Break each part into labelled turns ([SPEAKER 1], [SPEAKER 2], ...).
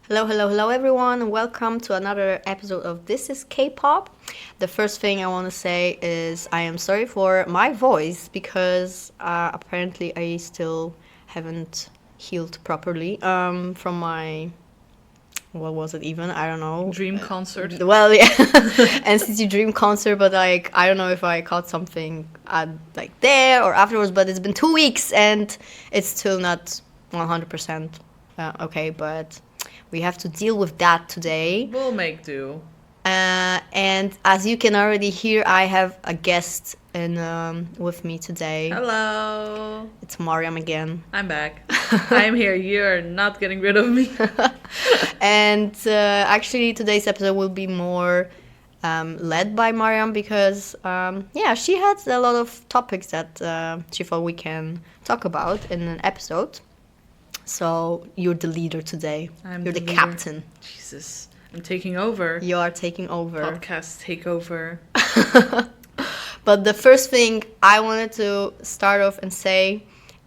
[SPEAKER 1] Hello, hello, hello, everyone. Welcome to another episode of This is K-pop. The first thing I want to say is I am sorry for my voice because apparently I still haven't healed properly from my what was it even? I don't know.
[SPEAKER 2] Dream concert.
[SPEAKER 1] Well, yeah, NCT Dream concert, but like I don't know if I caught something like there or afterwards. But it's been 2 weeks and it's still not 100% okay. But we have to deal with that today.
[SPEAKER 2] We'll make do.
[SPEAKER 1] And as you can already hear, I have a guest with me today.
[SPEAKER 2] Hello.
[SPEAKER 1] It's Mariam again.
[SPEAKER 2] I'm back. I'm here. You're not getting rid of me.
[SPEAKER 1] And actually, today's episode will be more led by Mariam because, she had a lot of topics that she thought we can talk about in an episode. So you're the leader today. You're the
[SPEAKER 2] leader.
[SPEAKER 1] captain.
[SPEAKER 2] Jesus. I'm taking over.
[SPEAKER 1] You are taking over.
[SPEAKER 2] Podcast takeover.
[SPEAKER 1] But the first thing I wanted to start off and say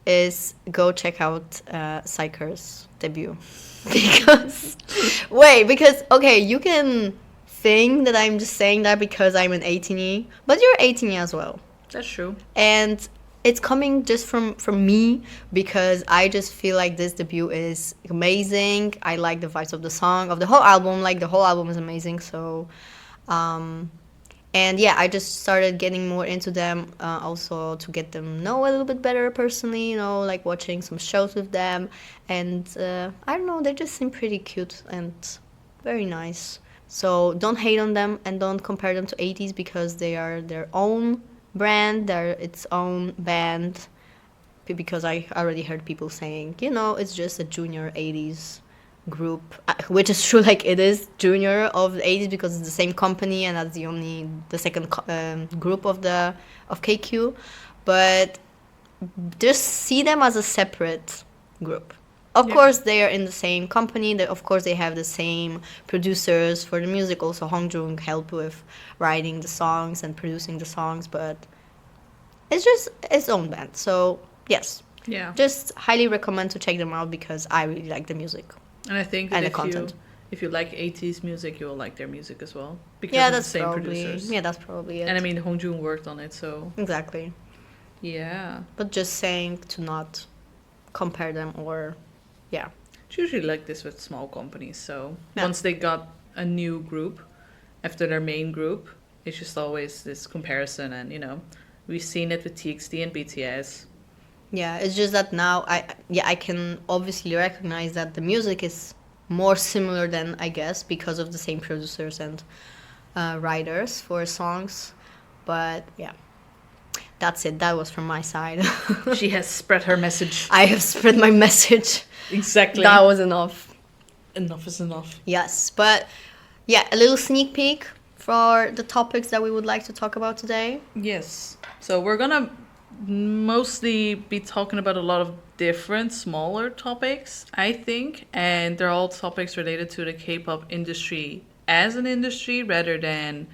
[SPEAKER 1] is go check out Psycher's debut. Because, okay, you can think that I'm just saying that because I'm an 18E, but you're 18E as well.
[SPEAKER 2] That's true.
[SPEAKER 1] And it's coming just from me because I just feel like this debut is amazing. I like the vibes of the song, of the whole album. Like, the whole album is amazing. So, and yeah, I just started getting more into them also to get them know a little bit better personally, like watching some shows with them. And I don't know, they just seem pretty cute and very nice. So don't hate on them and don't compare them to 80s because they are their own brand, they're its own band. Because I already heard people saying, it's just a junior 80s group, which is true, like it is junior of the 80s because it's the same company and that's the second group of KQ, but just see them as a separate group. Of course they are in the same company, of course they have the same producers for the music. Also Hong Jung helped with writing the songs and producing the songs, but it's just its own band. So yes, just highly recommend to check them out because I really like the music.
[SPEAKER 2] And I think that if you like 80s music, you will like their music as well. Because of the same producers.
[SPEAKER 1] Yeah, that's probably it.
[SPEAKER 2] And I mean, Hong Jung worked on it, so...
[SPEAKER 1] Exactly.
[SPEAKER 2] Yeah.
[SPEAKER 1] But just saying to not compare them or... Yeah.
[SPEAKER 2] It's usually like this with small companies, so... Yeah. Once they got a new group, after their main group, it's just always this comparison and, we've seen it with TXT and BTS.
[SPEAKER 1] Yeah, it's just that now I can obviously recognize that the music is more similar than, I guess, because of the same producers and writers for songs. But yeah, that's it. That was from my side.
[SPEAKER 2] She has spread her message.
[SPEAKER 1] I have spread my message.
[SPEAKER 2] Exactly.
[SPEAKER 1] That was enough.
[SPEAKER 2] Enough is enough.
[SPEAKER 1] Yes, but yeah, a little sneak peek for the topics that we would like to talk about today.
[SPEAKER 2] Yes. So we're gonna mostly be talking about a lot of different smaller topics, I think, and they're all topics related to the K-pop industry as an industry rather than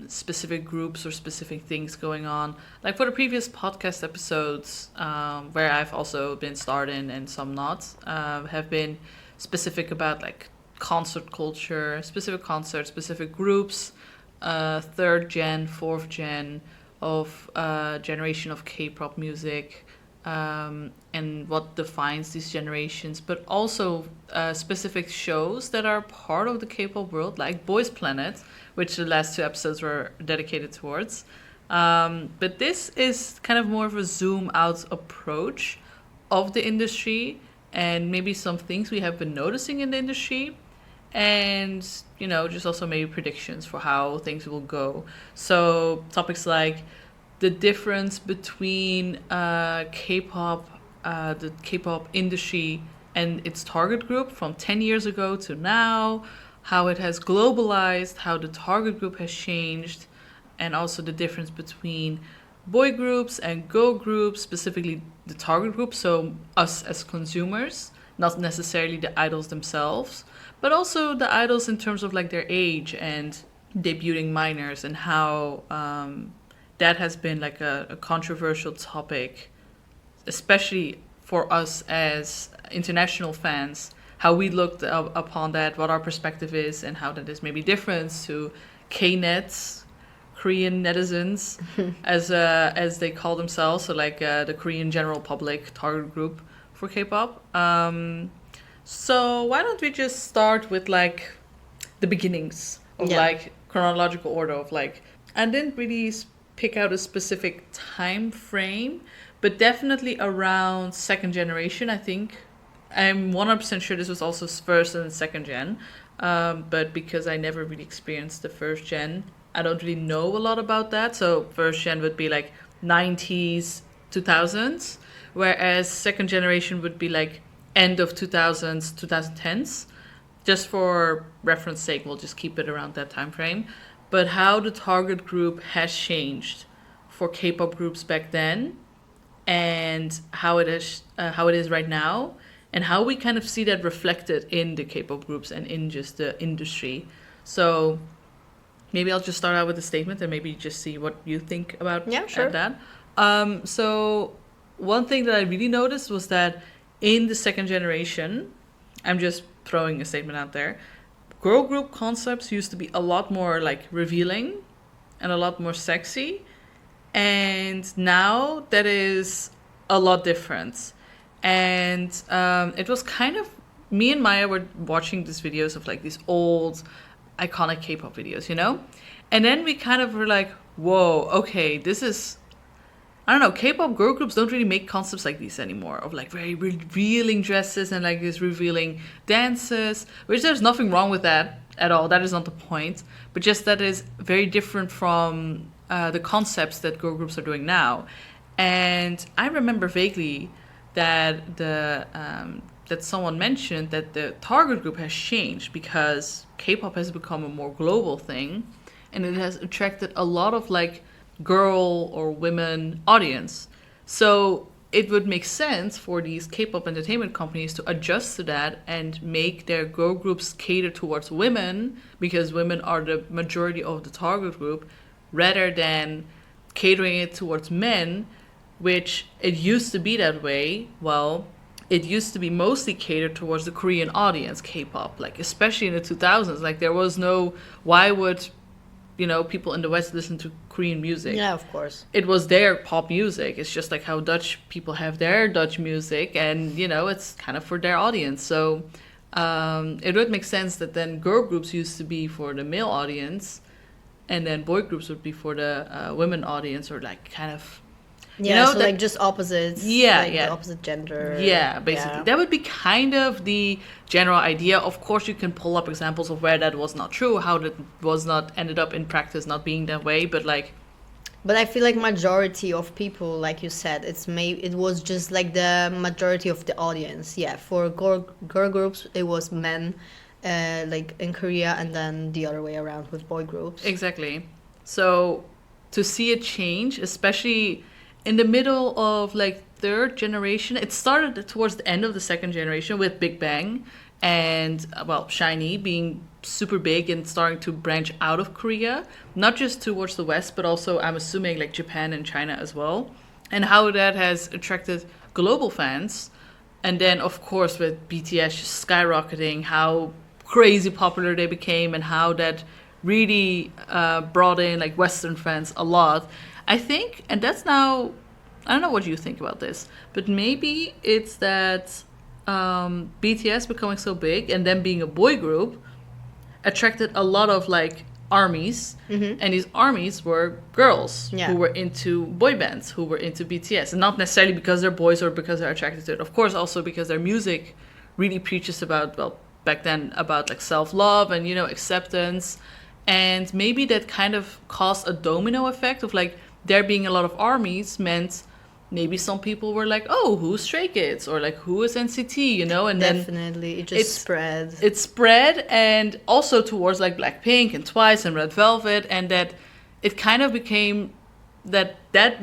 [SPEAKER 2] specific groups or specific things going on. Like for the previous podcast episodes, where I've also been starring and some not, have been specific about like concert culture, specific concerts, specific groups, third gen, fourth gen of generation of K-pop music, and what defines these generations, but also specific shows that are part of the K-pop world, like Boys Planet, which the last two episodes were dedicated towards. But this is kind of more of a zoom out approach of the industry and maybe some things we have been noticing in the industry, and just also maybe predictions for how things will go. So topics like the difference between K-pop, the K-pop industry and its target group from 10 years ago to now, how it has globalized, how the target group has changed, and also the difference between boy groups and girl groups, specifically the target group, so us as consumers, not necessarily the idols themselves, but also the idols in terms of like their age and debuting minors, and how that has been like a controversial topic, especially for us as international fans, how we looked upon that, what our perspective is, and how that is maybe different to K-nets, Korean netizens, as they call themselves, so like the Korean general public target group for K-pop. So why don't we just start with like the beginnings of like chronological order of like, I didn't really pick out a specific time frame, but definitely around second generation, I think. I'm 100% sure this was also first and second gen, but because I never really experienced the first gen, I don't really know a lot about that. So first gen would be like 90s, 2000s, whereas second generation would be like end of 2000s, 2010s. Just for reference sake, we'll just keep it around that time frame. But how the target group has changed for K-pop groups back then, and how it is right now, and how we kind of see that reflected in the K-pop groups and in just the industry. So maybe I'll just start out with a statement and maybe just see what you think about that. So one thing that I really noticed was that in the second generation, I'm just throwing a statement out there, girl group concepts used to be a lot more like revealing and a lot more sexy, and now that is a lot different. And it was kind of, me and Maya were watching these videos of like these old iconic K-pop videos, you know, and then we kind of were like, whoa, okay, this is, I don't know, K-pop girl groups don't really make concepts like these anymore, of like very revealing dresses and like these revealing dances, which there's nothing wrong with that at all. That is not the point. But just that is very different from the concepts that girl groups are doing now. And I remember vaguely that that someone mentioned that the target group has changed because K-pop has become a more global thing, and it has attracted a lot of like girl or women audience. So it would make sense for these K-pop entertainment companies to adjust to that and make their girl groups cater towards women, because women are the majority of the target group, rather than catering it towards men, which it used to be that way. Well, it used to be mostly catered towards the Korean audience, K-pop, like especially in the 2000s. Like there was no, why would, you know, people in the West listen to Korean music?
[SPEAKER 1] Yeah, of course.
[SPEAKER 2] It was their pop music. It's just like how Dutch people have their Dutch music, and, you know, it's kind of for their audience. So it would make sense that then girl groups used to be for the male audience, and then boy groups would be for the women audience, or like kind of,
[SPEAKER 1] yeah,
[SPEAKER 2] you know,
[SPEAKER 1] so
[SPEAKER 2] that,
[SPEAKER 1] like just opposites.
[SPEAKER 2] Yeah,
[SPEAKER 1] like
[SPEAKER 2] yeah.
[SPEAKER 1] The opposite gender.
[SPEAKER 2] Yeah, basically.
[SPEAKER 1] Yeah.
[SPEAKER 2] That would be kind of the general idea. Of course, you can pull up examples of where that was not true, how that was not ended up in practice not being that way, but like...
[SPEAKER 1] But I feel like majority of people, like you said, it was just like the majority of the audience. Yeah, for girl groups, it was men, like in Korea, and then the other way around with boy groups.
[SPEAKER 2] Exactly. So to see it change, especially in the middle of like third generation, it started towards the end of the second generation with Big Bang and, well, SHINee being super big and starting to branch out of Korea, not just towards the West, but also, I'm assuming, like Japan and China as well, and how that has attracted global fans. And then, of course, with BTS just skyrocketing, how crazy popular they became, and how that really brought in like Western fans a lot. I think, and that's now, I don't know what you think about this, but maybe it's that BTS becoming so big and then being a boy group attracted a lot of like armies, and these armies were girls who were into boy bands, who were into BTS, and not necessarily because they're boys or because they're attracted to it. Of course, also because their music really preaches about, well, back then, about like self-love and, you know, acceptance. And maybe that kind of caused a domino effect of like there being a lot of armies meant maybe some people were like, oh, who's Stray Kids, or like who is NCT, you know? And
[SPEAKER 1] definitely
[SPEAKER 2] then
[SPEAKER 1] it just spread.
[SPEAKER 2] It spread, and also towards like Blackpink and Twice and Red Velvet, and that it kind of became that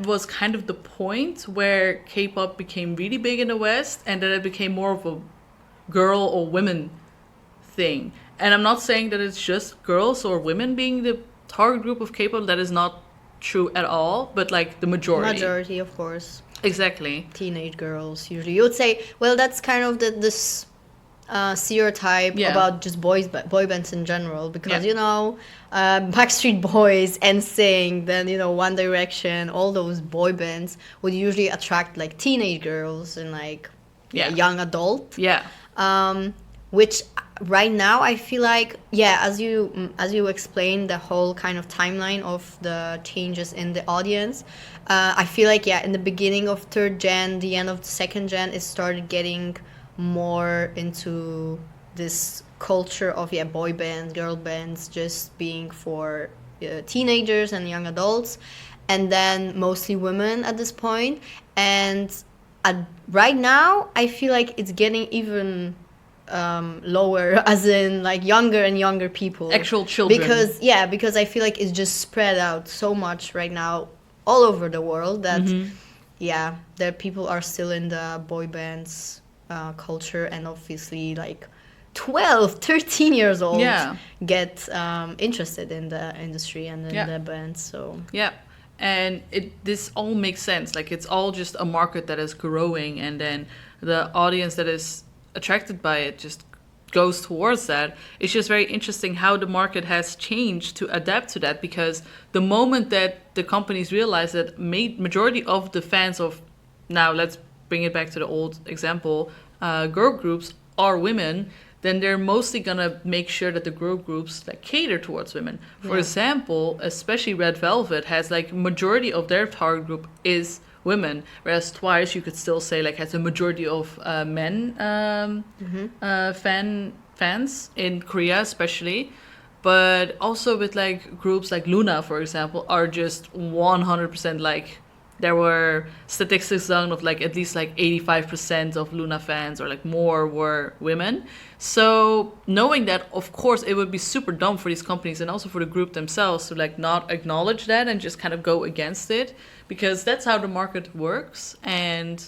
[SPEAKER 2] was kind of the point where K-pop became really big in the West, and that it became more of a girl or women thing. And I'm not saying that it's just girls or women being the target group of K-pop. That is not true at all, but like the majority,
[SPEAKER 1] of course.
[SPEAKER 2] Exactly.
[SPEAKER 1] Teenage girls usually. You would say, well, that's kind of this stereotype
[SPEAKER 2] Yeah.
[SPEAKER 1] about just boy bands in general, because
[SPEAKER 2] Yeah.
[SPEAKER 1] you know, Backstreet Boys, NSYNC, then you know One Direction, all those boy bands would usually attract like teenage girls and like
[SPEAKER 2] Yeah.
[SPEAKER 1] young adult,
[SPEAKER 2] Yeah.
[SPEAKER 1] which right now I feel like, yeah, as you explained the whole kind of timeline of the changes in the audience, I feel like, yeah, in the beginning of third gen, the end of the second gen, it started getting more into this culture of, yeah, boy bands, girl bands, just being for teenagers and young adults, and then mostly women at this point. And right now I feel like it's getting even lower, as in like younger and younger people,
[SPEAKER 2] Actual children.
[SPEAKER 1] because I feel like it's just spread out so much right now all over the world that yeah, that people are still in the boy bands culture, and obviously like 12, 13 years old
[SPEAKER 2] Yeah.
[SPEAKER 1] get interested in the industry and in
[SPEAKER 2] Yeah.
[SPEAKER 1] the bands. So
[SPEAKER 2] Yeah. And this all makes sense. Like, it's all just a market that is growing, and then the audience that is attracted by it just goes towards that. It's just very interesting how the market has changed to adapt to that, because the moment that the companies realize that majority of the fans of, now let's bring it back to the old example, girl groups are women, then they're mostly gonna make sure that the girl groups like cater towards women. For
[SPEAKER 1] Yeah.
[SPEAKER 2] example, especially Red Velvet has like majority of their target group is women, whereas Twice you could still say like has a majority of men fans in Korea especially. But also with like groups like Luna, for example, are just 100% like, there were statistics done of like at least like 85% of Luna fans or like more were women. So knowing that, of course, it would be super dumb for these companies and also for the group themselves to like not acknowledge that and just kind of go against it, because that's how the market works. And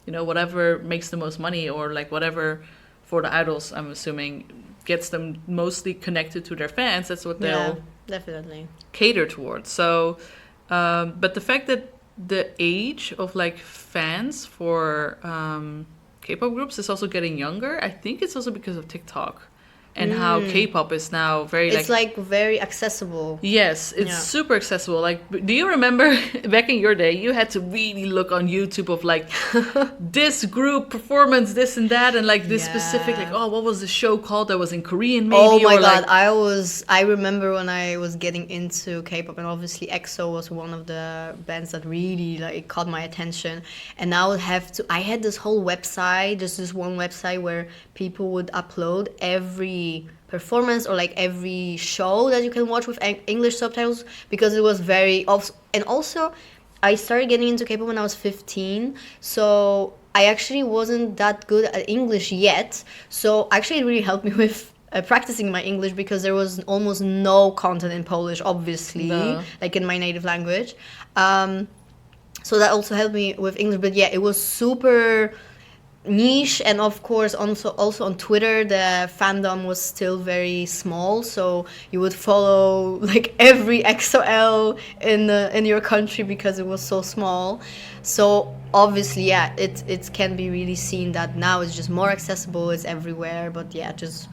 [SPEAKER 2] you know, whatever makes the most money, or like whatever for the idols, I'm assuming, gets them mostly connected to their fans, that's what they'll
[SPEAKER 1] definitely.
[SPEAKER 2] cater towards. So but the fact that the age of like fans for K-pop groups is also getting younger, I think it's also because of TikTok and how K-pop is now very
[SPEAKER 1] It's like very accessible.
[SPEAKER 2] Yes, it's super accessible. Like, do you remember back in your day, you had to really look on YouTube of like this group performance, this and that, and like this specific, like, oh, what was the show called that was in Korean maybe?
[SPEAKER 1] Oh my
[SPEAKER 2] or
[SPEAKER 1] god,
[SPEAKER 2] like,
[SPEAKER 1] I remember when I was getting into K-pop, and obviously EXO was one of the bands that really like caught my attention. And I had this whole website, just this one website where people would upload every performance or like every show that you can watch with English subtitles, because it was very and also I started getting into K-pop when I was 15, so I actually wasn't that good at English yet. So actually it really helped me with practicing my English, because there was almost no content in Polish, obviously, like in my native language. So that also helped me with English. But yeah, it was super niche, and of course also on Twitter the fandom was still very small, so you would follow like every XOL in your country because it was so small. So obviously, yeah, it can be really seen that now it's just more accessible, it's everywhere. But yeah, just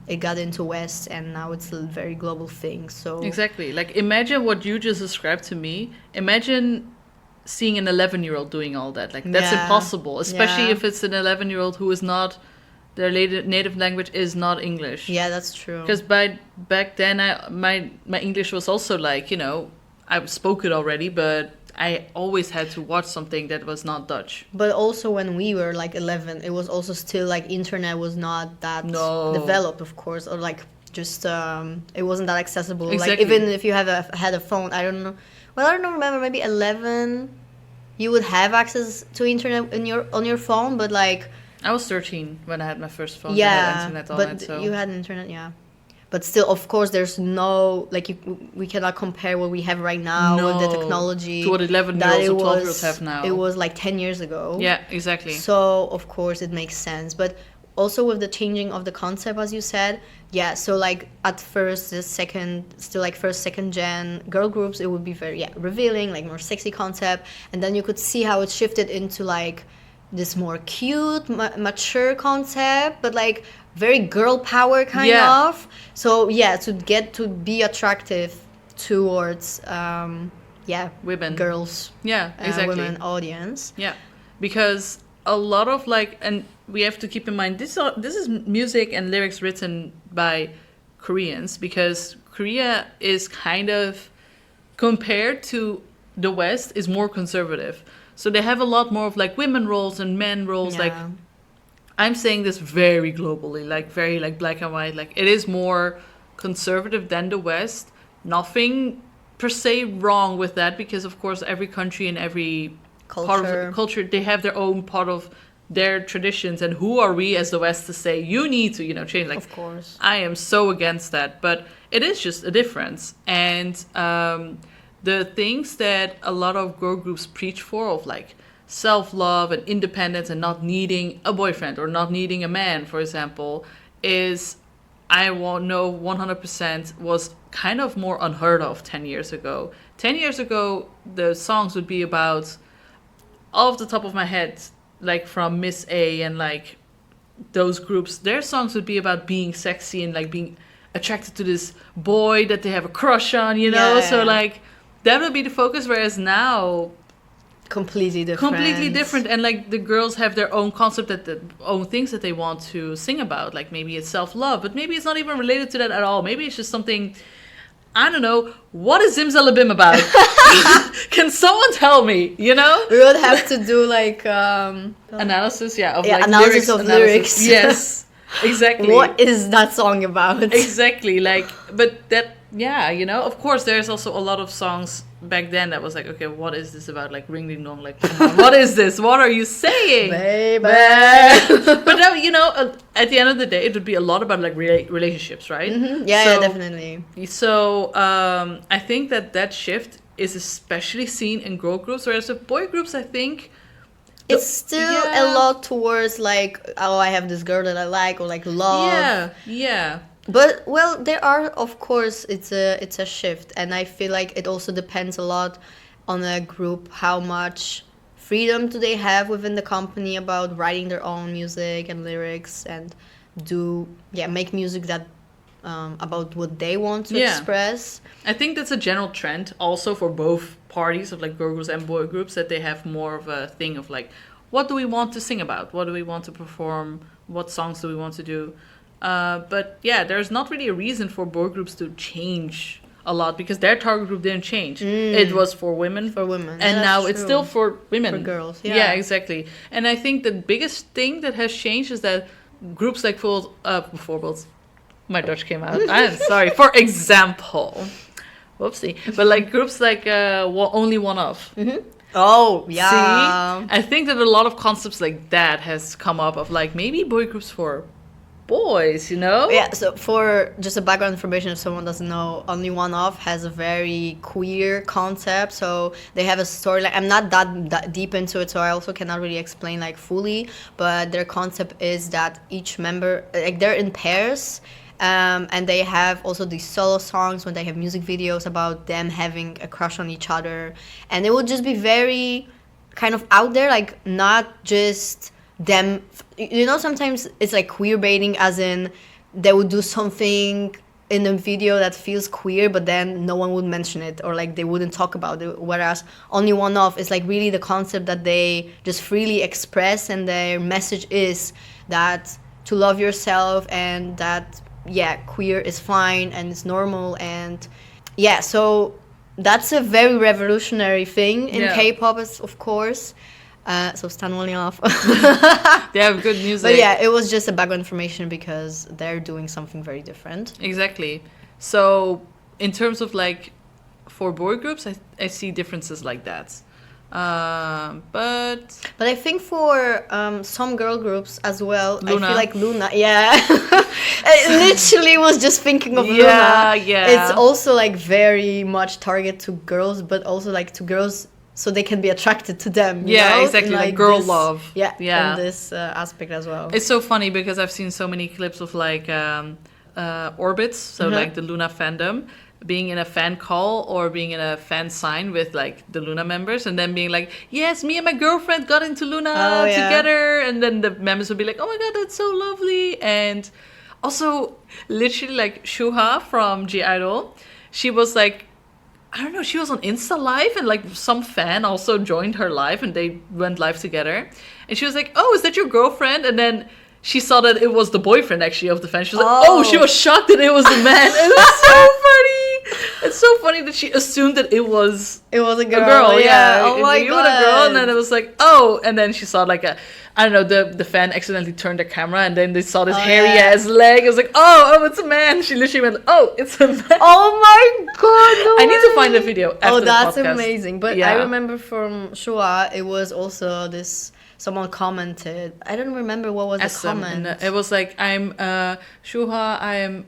[SPEAKER 1] it got into West, and now it's a very global thing. So
[SPEAKER 2] exactly, like imagine what you just described to me. Imagine seeing an 11-year-old doing all that. Like, that's impossible, especially if it's an 11-year-old who is not, their native language is not English.
[SPEAKER 1] Yeah, that's true.
[SPEAKER 2] Because back then my English was also like, you know, I spoke it already, but I always had to watch something that was not Dutch.
[SPEAKER 1] But also when we were like 11, it was also still like internet was not that developed, of course, or like just it wasn't that accessible.
[SPEAKER 2] Exactly.
[SPEAKER 1] Like even if you had a phone, I don't know. Well, I don't remember. Maybe 11, you would have access to internet on your phone, but like
[SPEAKER 2] I was 13 when I had my first phone. Yeah, that had internet on
[SPEAKER 1] but
[SPEAKER 2] it. So
[SPEAKER 1] you had internet, yeah. But still, of course, there's no like we cannot compare what we have right now with the technology
[SPEAKER 2] to what 11-year-olds or 12-year-olds have now.
[SPEAKER 1] It was like 10 years ago.
[SPEAKER 2] Yeah, exactly.
[SPEAKER 1] So of course it makes sense, but also with the changing of the concept, as you said, yeah. So like at first, first, second gen girl groups, it would be very revealing, like more sexy concept, and then you could see how it shifted into like this more cute, mature concept, but like very girl power kind
[SPEAKER 2] Yeah.
[SPEAKER 1] of. So yeah, to get to be attractive towards
[SPEAKER 2] Women.
[SPEAKER 1] girls,
[SPEAKER 2] Yeah, exactly.
[SPEAKER 1] women audience.
[SPEAKER 2] Yeah, because a lot of like, and we have to keep in mind this is music and lyrics written by Koreans, because Korea is kind of, compared to the West, is more conservative. So they have a lot more of like women roles and men roles. Like,
[SPEAKER 1] Yeah.
[SPEAKER 2] I'm saying this very globally, like very like black and white. Like, it is more conservative than the West. Nothing per se wrong with that, because of course every country and every part of
[SPEAKER 1] Culture.
[SPEAKER 2] the culture, they have their own part of their traditions, and who are we as the West to say you need to, you know, change? Like,
[SPEAKER 1] Of course.
[SPEAKER 2] I am so against that, but it is just a difference. And the things that a lot of girl groups preach for, of like self-love and independence and not needing a boyfriend or not needing a man, for example, is, I won't know 100%, was kind of more unheard of 10 years ago. 10 years ago, the songs would be about, off the top of my head, like from Miss A and like those groups, their songs would be about being sexy and like being attracted to this boy that they have a crush on, you know?
[SPEAKER 1] Yeah.
[SPEAKER 2] So like, that would be the focus, whereas now,
[SPEAKER 1] Completely different.
[SPEAKER 2] completely different. And like, the girls have their own concept, that the own things that they want to sing about. Like, maybe it's self-love, but maybe it's not even related to that at all. Maybe it's just something, I don't know. What is Zimzalabim about? Can someone tell me, you know?
[SPEAKER 1] We would have to do like
[SPEAKER 2] Analysis, yeah, of
[SPEAKER 1] Yeah,
[SPEAKER 2] like
[SPEAKER 1] analysis of lyrics.
[SPEAKER 2] Yes, exactly.
[SPEAKER 1] what is that song about?
[SPEAKER 2] Exactly, like, but that, yeah, you know, of course, there's also a lot of songs back then that was like, okay, what is this about? Like, ring ding dong, like, come on, what is this? What are you saying?
[SPEAKER 1] Baby.
[SPEAKER 2] But now, you know, at the end of the day, it would be a lot about like relationships, right?
[SPEAKER 1] Yeah, definitely.
[SPEAKER 2] So I think that shift is especially seen in girl groups, whereas with boy groups, I think
[SPEAKER 1] It's still a lot towards like, oh, I have this girl that I like, or like love.
[SPEAKER 2] Yeah.
[SPEAKER 1] But well, there are, of course, it's a shift, and I feel like it also depends a lot on a group, how much freedom do they have within the company about writing their own music and lyrics, and make music that about what they want to express.
[SPEAKER 2] I think that's a general trend also for both parties, of like girl groups and boy groups, that they have more of a thing of like, what do we want to sing about? What do we want to perform? What songs do we want to do? But yeah, there's not really a reason for boy groups to change a lot, because their target group didn't change. It was for women.
[SPEAKER 1] For women.
[SPEAKER 2] And
[SPEAKER 1] Yeah,
[SPEAKER 2] now
[SPEAKER 1] that's
[SPEAKER 2] it's
[SPEAKER 1] true.
[SPEAKER 2] still for women.
[SPEAKER 1] For girls, yeah.
[SPEAKER 2] Yeah, exactly. And I think the biggest thing that has changed is that groups like bijvoorbeeld, my Dutch came out. I'm sorry. For example. Whoopsie. But like groups like Only One Of.
[SPEAKER 1] Oh, yeah.
[SPEAKER 2] See? I think that a lot of concepts like that has come up, of like maybe boy groups for boys, you know?
[SPEAKER 1] Yeah, so for just a background information, if someone doesn't know, Only One Off has a very queer concept. So they have a storyline. I'm not that deep into it, so I also cannot really explain like fully. But their concept is that each member, like they're in pairs, and they have also these solo songs when they have music videos about them having a crush on each other. And it would just be very kind of out there, like not just them, you know, sometimes it's like queer baiting, as in they would do something in the video that feels queer, but then no one would mention it, or like they wouldn't talk about it, whereas Only One Off is like really the concept that they just freely express, and their message is that to love yourself, and that queer is fine and it's normal. And so that's a very revolutionary thing in K-pop, of course. So Stan Only Off.
[SPEAKER 2] They have good music.
[SPEAKER 1] But yeah, it was just a background information because they're doing something very different.
[SPEAKER 2] Exactly. So in terms of like, for boy groups, I see differences like that. But
[SPEAKER 1] I think for some girl groups as well,
[SPEAKER 2] Luna.
[SPEAKER 1] I feel like Luna, I literally was just thinking of Luna.
[SPEAKER 2] Yeah.
[SPEAKER 1] It's also like very much target to girls, but also like to girls so they can be attracted to them. You know?
[SPEAKER 2] Exactly,
[SPEAKER 1] In,
[SPEAKER 2] like girl
[SPEAKER 1] this,
[SPEAKER 2] love.
[SPEAKER 1] Yeah,
[SPEAKER 2] Yeah.
[SPEAKER 1] in this aspect as well.
[SPEAKER 2] It's so funny because I've seen so many clips of like Orbits, so like the Luna fandom. being in a fan call or being in a fan sign with like the Luna members, and then being like, yes, me and my girlfriend got into Luna together, and then the members would be like, oh my god, that's so lovely. And also literally like Shuha from G Idol, she was like, I don't know, she was on Insta Live, and like some fan also joined her live, and they went live together, and she was like, oh, is that your girlfriend? And then she saw that it was the boyfriend actually of the fan. She was like, oh, she was shocked that it was the man. And it was so funny. It's so funny that she assumed that it was
[SPEAKER 1] a girl.
[SPEAKER 2] A girl, yeah.
[SPEAKER 1] Oh my
[SPEAKER 2] you
[SPEAKER 1] god.
[SPEAKER 2] were a girl, and then it was like, oh, and then she saw like I don't know, the fan accidentally turned the camera, and then they saw this hairy ass leg. It was like, oh, it's a man. She literally went, oh, it's a man.
[SPEAKER 1] Oh my god, no
[SPEAKER 2] I need to
[SPEAKER 1] way.
[SPEAKER 2] find the video after the
[SPEAKER 1] that's
[SPEAKER 2] podcast.
[SPEAKER 1] amazing. But I remember from Shua, it was also this, someone commented, I don't remember what was the comment.
[SPEAKER 2] It was like, I'm Shuha, I am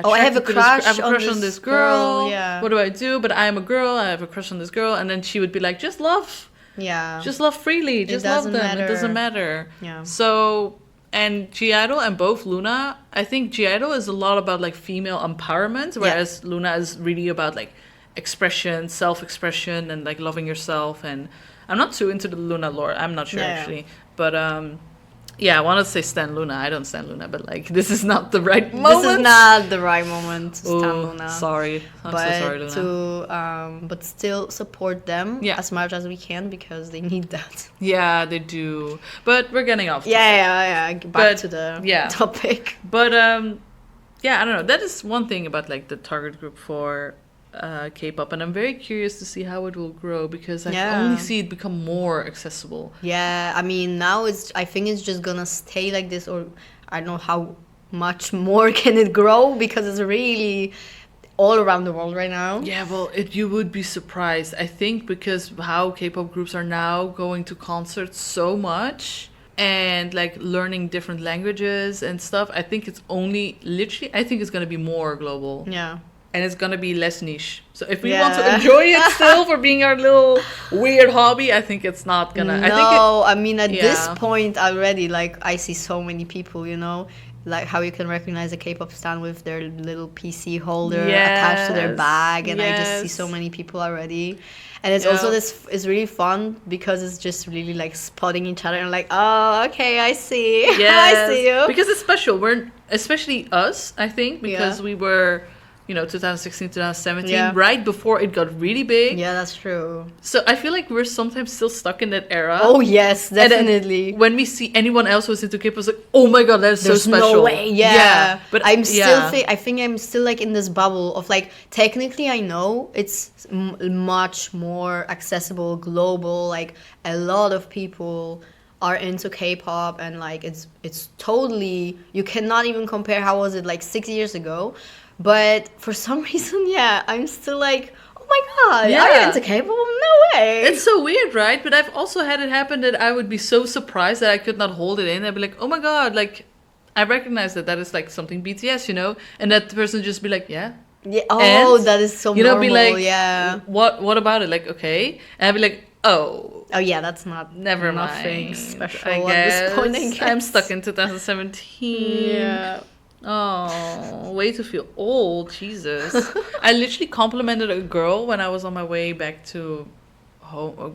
[SPEAKER 1] I have a crush,
[SPEAKER 2] on this girl.
[SPEAKER 1] Yeah.
[SPEAKER 2] What do I do? But I am a girl, I have a crush on this girl. And then she would be like, just love.
[SPEAKER 1] Yeah.
[SPEAKER 2] Just love freely. Just love them.
[SPEAKER 1] Matter.
[SPEAKER 2] It doesn't matter.
[SPEAKER 1] Yeah.
[SPEAKER 2] So, and G Idol and both Luna, I think G Idol is a lot about like female empowerment, whereas Luna is really about like expression, self-expression, and like loving yourself. And I'm not too into the Luna lore. I'm not sure actually. But yeah, I wanted to say stan Luna. I don't stan Luna, but like this is not the right moment.
[SPEAKER 1] This is not the right moment to stan Luna.
[SPEAKER 2] Sorry. I'm so sorry, Luna.
[SPEAKER 1] But still support them as much as we can, because they need that.
[SPEAKER 2] Yeah, they do. But we're getting off.
[SPEAKER 1] Back to the topic.
[SPEAKER 2] But yeah, I don't know. That is one thing about like the target group for K-pop, and I'm very curious to see how it will grow, because I only see it become more accessible.
[SPEAKER 1] Yeah, I mean, now I think it's just gonna stay like this, or I don't know how much more can it grow, because it's really all around the world right now.
[SPEAKER 2] Yeah, well, you would be surprised, I think, because how K-pop groups are now going to concerts so much and like learning different languages and stuff. I think it's only literally, I think it's gonna be more global.
[SPEAKER 1] Yeah.
[SPEAKER 2] And it's gonna be less niche. So if we want to enjoy it still for being our little weird hobby, I think it's not gonna.
[SPEAKER 1] I mean, at this point already, like I see so many people, you know, like how you can recognize a K-pop stan with their little PC holder attached to their bag, and I just see so many people already. And it's also it's really fun, because it's just really like spotting each other and like, oh, okay, I see, I see you.
[SPEAKER 2] Because it's special. We're especially us, I think, because we were, 2016, 2017, right before it got really big.
[SPEAKER 1] Yeah, that's true.
[SPEAKER 2] So I feel like we're sometimes still stuck in that era.
[SPEAKER 1] Oh, yes, definitely.
[SPEAKER 2] When we see anyone else who's into K-pop, it's like, oh my god, that's so special.
[SPEAKER 1] There's no way, yeah.
[SPEAKER 2] But
[SPEAKER 1] I'm still, I think I'm still like in this bubble of like, technically I know it's much more accessible, global, like a lot of people are into K-pop, and like it's totally, you cannot even compare, how was it like 6 years ago. But for some reason, I'm still like, oh my god, are you into K-pop? No way.
[SPEAKER 2] It's so weird, right? But I've also had it happen that I would be so surprised that I could not hold it in. I'd be like, oh my god, like, I recognize that is like something BTS, And that person just be like, yeah.
[SPEAKER 1] Yeah. Oh, and, that is so normal,
[SPEAKER 2] be like, what about it? Like, okay. And I'd be like, oh.
[SPEAKER 1] Oh yeah, that's not
[SPEAKER 2] never
[SPEAKER 1] nothing
[SPEAKER 2] mind.
[SPEAKER 1] special
[SPEAKER 2] I guess.
[SPEAKER 1] At this point, I guess.
[SPEAKER 2] I'm stuck in 2017.
[SPEAKER 1] Yeah.
[SPEAKER 2] Oh, way to feel old, Jesus. I literally complimented a girl when I was on my way back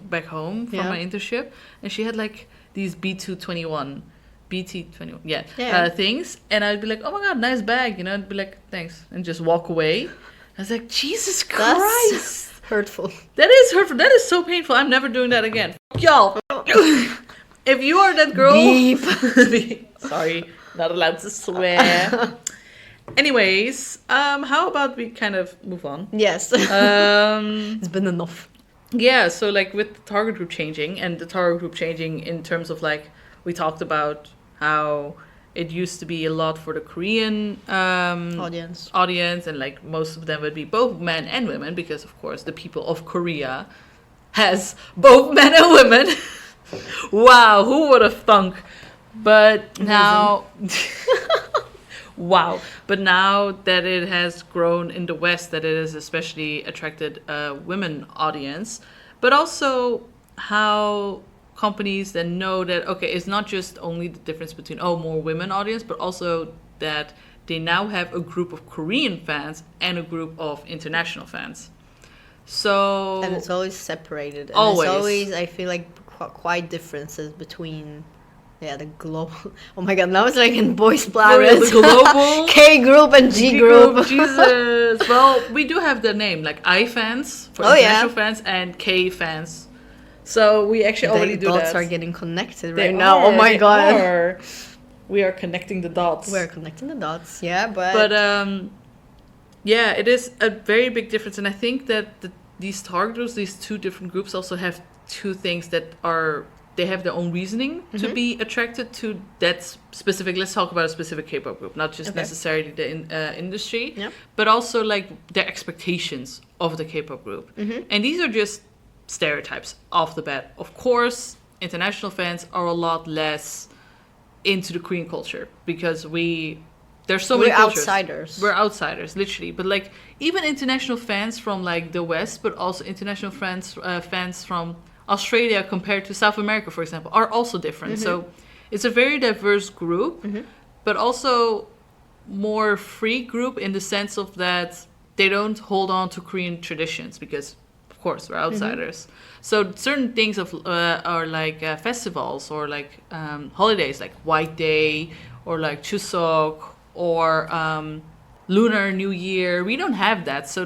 [SPEAKER 2] back home from my internship, and she had like these BT21 things, and I'd be like, oh my god, nice bag, I'd be like, thanks, and just walk away. I was like, Jesus Christ.
[SPEAKER 1] That's hurtful.
[SPEAKER 2] That is hurtful. That is so painful. I'm never doing that again. F y'all. If you are that girl...
[SPEAKER 1] Beep.
[SPEAKER 2] Sorry. Not allowed to swear. Anyways, how about we kind of move on?
[SPEAKER 1] Yes. It's been enough.
[SPEAKER 2] Yeah, so like with the target group changing, and the target group changing in terms of like, we talked about how it used to be a lot for the Korean
[SPEAKER 1] audience,
[SPEAKER 2] and like most of them would be both men and women, because of course the people of Korea has both men and women. Wow, who would have thunk? But now, wow. But now that it has grown in the West, that it has especially attracted a women audience, but also how companies then know that, okay, it's not just only the difference between, more women audience, but also that they now have a group of Korean fans and a group of international fans. So
[SPEAKER 1] And it's always separated. And
[SPEAKER 2] Always.
[SPEAKER 1] It's always, I feel like, quite differences between, the global. Oh my god, now it's like in Boys Planet.
[SPEAKER 2] the global
[SPEAKER 1] K group and G group.
[SPEAKER 2] Jesus. Well, we do have the name like I fans for international fans and K fans. So we actually already do
[SPEAKER 1] dots
[SPEAKER 2] that.
[SPEAKER 1] are getting connected
[SPEAKER 2] They
[SPEAKER 1] right now. Oh my
[SPEAKER 2] they
[SPEAKER 1] god.
[SPEAKER 2] are. We are connecting the dots.
[SPEAKER 1] We're connecting the dots, yeah, but
[SPEAKER 2] yeah, it is a very big difference, and I think that these target groups, these two different groups, also have two things that are they have their own reasoning to be attracted to that specific. Let's talk about a specific K-pop group, not just necessarily the industry, but also like their expectations of the K-pop group, and these are just stereotypes off the bat. Of course, international fans are a lot less into the Korean culture because there's so many cultures.
[SPEAKER 1] outsiders.
[SPEAKER 2] We're outsiders, literally. But like even international fans from like the West, but also international fans from Australia compared to South America, for example, are also different. So it's a very diverse group, but also more free group in the sense of that they don't hold on to Korean traditions because, of course, we're outsiders. So certain things are like festivals or like holidays, like White Day or like Chuseok or Lunar New Year. We don't have that. So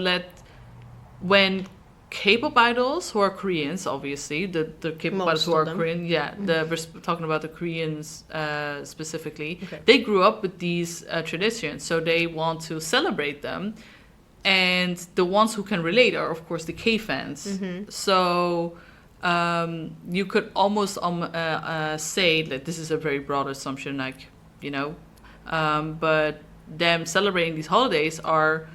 [SPEAKER 2] when K-pop idols who are Koreans, obviously, the K-pop idols who are Korean, we're talking about the Koreans specifically, they grew up with these traditions, so they want to celebrate them. And the ones who can relate are, of course, the K-fans. So you could almost say that this is a very broad assumption, like, but them celebrating these holidays are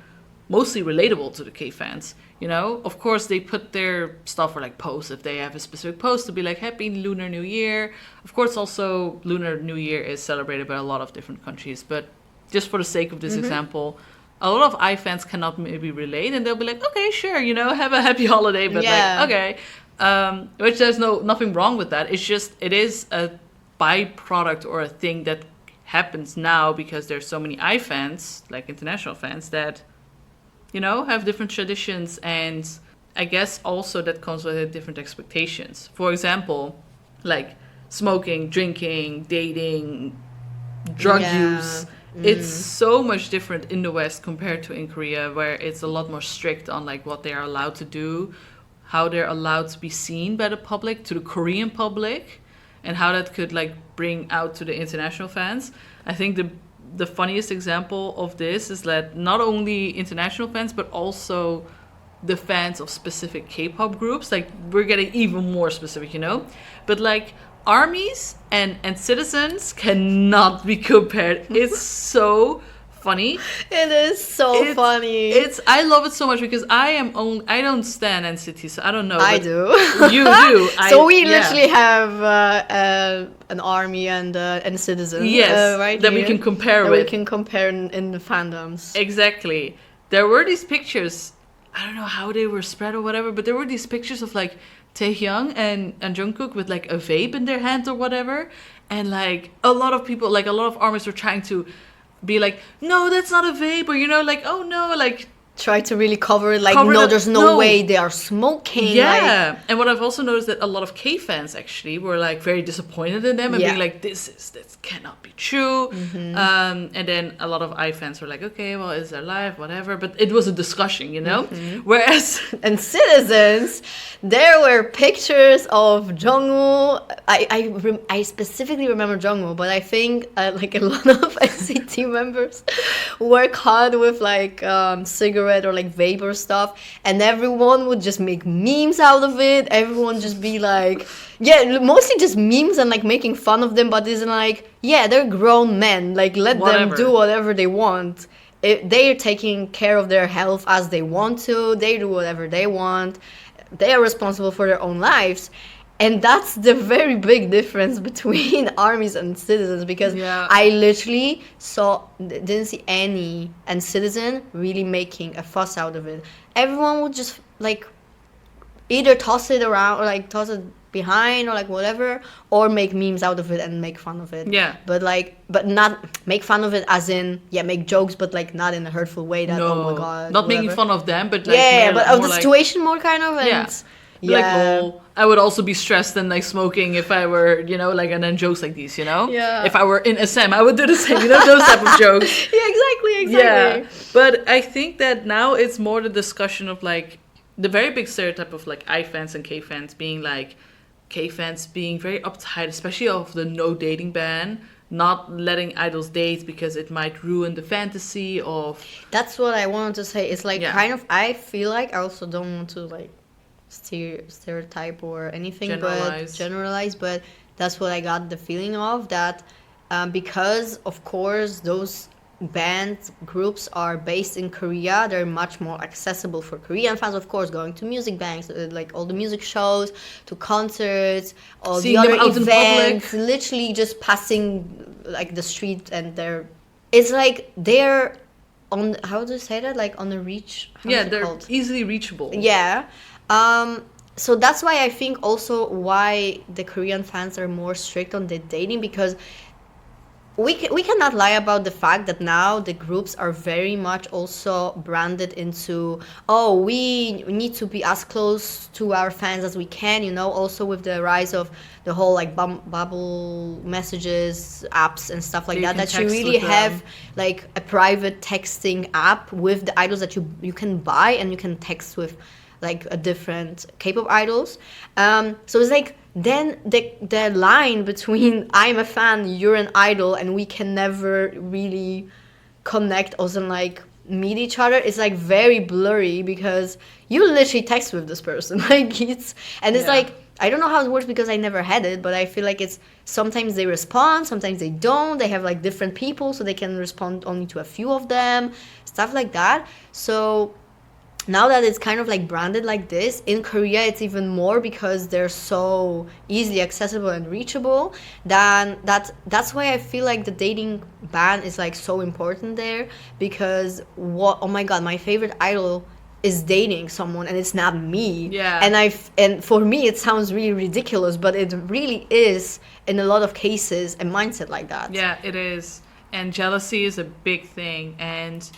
[SPEAKER 2] mostly relatable to the K-fans. Of course, they put their stuff or like posts if they have a specific post to be like Happy Lunar New Year. Of course, also Lunar New Year is celebrated by a lot of different countries. But just for the sake of this example, a lot of I fans cannot maybe relate, and they'll be like, okay, sure, have a happy holiday, but like, okay, which there's nothing wrong with that. It's just it is a byproduct or a thing that happens now because there's so many I fans, like international fans, that have different traditions, and I guess also that comes with different expectations. For example, like smoking, drinking, dating, drug use. It's so much different in the West compared to in Korea, where it's a lot more strict on like what they are allowed to do, how they're allowed to be seen by the public, to the Korean public, and how that could like bring out to the international fans. I think the funniest example of this is that not only international fans, but also the fans of specific K-pop groups, like we're getting even more specific, but like armies and citizens cannot be compared. It's so funny.
[SPEAKER 1] It is so funny.
[SPEAKER 2] I love it so much because I don't stand NCT, so I don't know.
[SPEAKER 1] I do.
[SPEAKER 2] You do.
[SPEAKER 1] So we literally have an army and citizens.
[SPEAKER 2] Yes,
[SPEAKER 1] right
[SPEAKER 2] that
[SPEAKER 1] here,
[SPEAKER 2] we can compare
[SPEAKER 1] that
[SPEAKER 2] with.
[SPEAKER 1] we can compare in the fandoms.
[SPEAKER 2] Exactly. There were these pictures. I don't know how they were spread or whatever, but there were these pictures of like Taehyung and Jungkook with like a vape in their hand or whatever, and like a lot of people, like a lot of armies were trying to be like, no, that's not a vape, or like, oh no, like
[SPEAKER 1] try to really cover it, like, no, there's no way they are smoking.
[SPEAKER 2] Yeah.
[SPEAKER 1] Like.
[SPEAKER 2] And what I've also noticed that a lot of K fans actually were like very disappointed in them and being like, this cannot be true. And then a lot of I fans were like, okay, well, it's their life, whatever. But it was a discussion, Whereas
[SPEAKER 1] and citizens, there were pictures of Jungwoo. I specifically remember Jungwoo, but I think like a lot of NCT members were caught with like cigarette or like vapor stuff, and everyone would just make memes out of it. Everyone just be like, mostly just memes and like making fun of them, but isn't like, they're grown men, like let them do whatever they want. They're taking care of their health as they want to. They do whatever they want. They are responsible for their own lives. And that's the very big difference between armies and citizens, because I literally didn't see any citizen really making a fuss out of it. Everyone would just like either toss it around or like toss it behind or like whatever, or make memes out of it and make fun of it.
[SPEAKER 2] Yeah.
[SPEAKER 1] But not make fun of it as in, yeah, make jokes, but like not in a hurtful way that, oh my
[SPEAKER 2] No,
[SPEAKER 1] God,
[SPEAKER 2] not making
[SPEAKER 1] whatever.
[SPEAKER 2] fun of them, but like
[SPEAKER 1] Yeah, but of
[SPEAKER 2] more
[SPEAKER 1] the
[SPEAKER 2] like,
[SPEAKER 1] situation more kind of, and
[SPEAKER 2] yeah, like
[SPEAKER 1] yeah.
[SPEAKER 2] lol. I would also be stressed and like smoking if I were, like, and then jokes like these,
[SPEAKER 1] Yeah.
[SPEAKER 2] If I were in SM, I would do the same, those type of jokes.
[SPEAKER 1] Yeah, exactly.
[SPEAKER 2] Yeah, but I think that now it's more the discussion of like the very big stereotype of like I fans and K fans being like K fans being very uptight, especially of the no dating ban, not letting idols date because it might ruin the fantasy of.
[SPEAKER 1] That's what I wanted to say. It's like
[SPEAKER 2] Yeah.
[SPEAKER 1] kind of, I feel like I also don't want to like stereotype or anything, but generalize, but that's what I got the feeling of, that because of course those band groups are based in Korea, they're much more accessible for Korean fans, of course, going to music banks, like all the music shows, to concerts, all
[SPEAKER 2] Seeing
[SPEAKER 1] the other
[SPEAKER 2] them out in
[SPEAKER 1] events,
[SPEAKER 2] public.
[SPEAKER 1] literally just passing like the street, and it's like they're on, how do you say that, like on the reach, how's it
[SPEAKER 2] They're
[SPEAKER 1] called?
[SPEAKER 2] easily reachable.
[SPEAKER 1] Yeah. So that's why I think also why the Korean fans are more strict on the dating, because we cannot lie about the fact that now the groups are very much also branded into, oh, we need to be as close to our fans as we can, also with the rise of the whole like bubble messages apps and stuff like that you really have like a private texting app with the idols that you can buy, and you can text with like a different K-pop idols. So it's like, then the line between I'm a fan, you're an idol, and we can never really connect or like meet each other, is like very blurry, because you literally text with this person. Like it's like, I don't know how it works because I never had it, but I feel like it's sometimes they respond, sometimes they don't. They have like different people, so they can respond only to a few of them, stuff like that. So now that it's kind of like branded like this in Korea, it's even more, because they're so easily accessible and reachable. Then that's why I feel like the dating ban is like so important there, because oh my God, my favorite idol is dating someone and it's not me.
[SPEAKER 2] Yeah.
[SPEAKER 1] And for me it sounds really ridiculous, but it really is in a lot of cases a mindset like that.
[SPEAKER 2] Yeah, it is. And jealousy is a big thing. And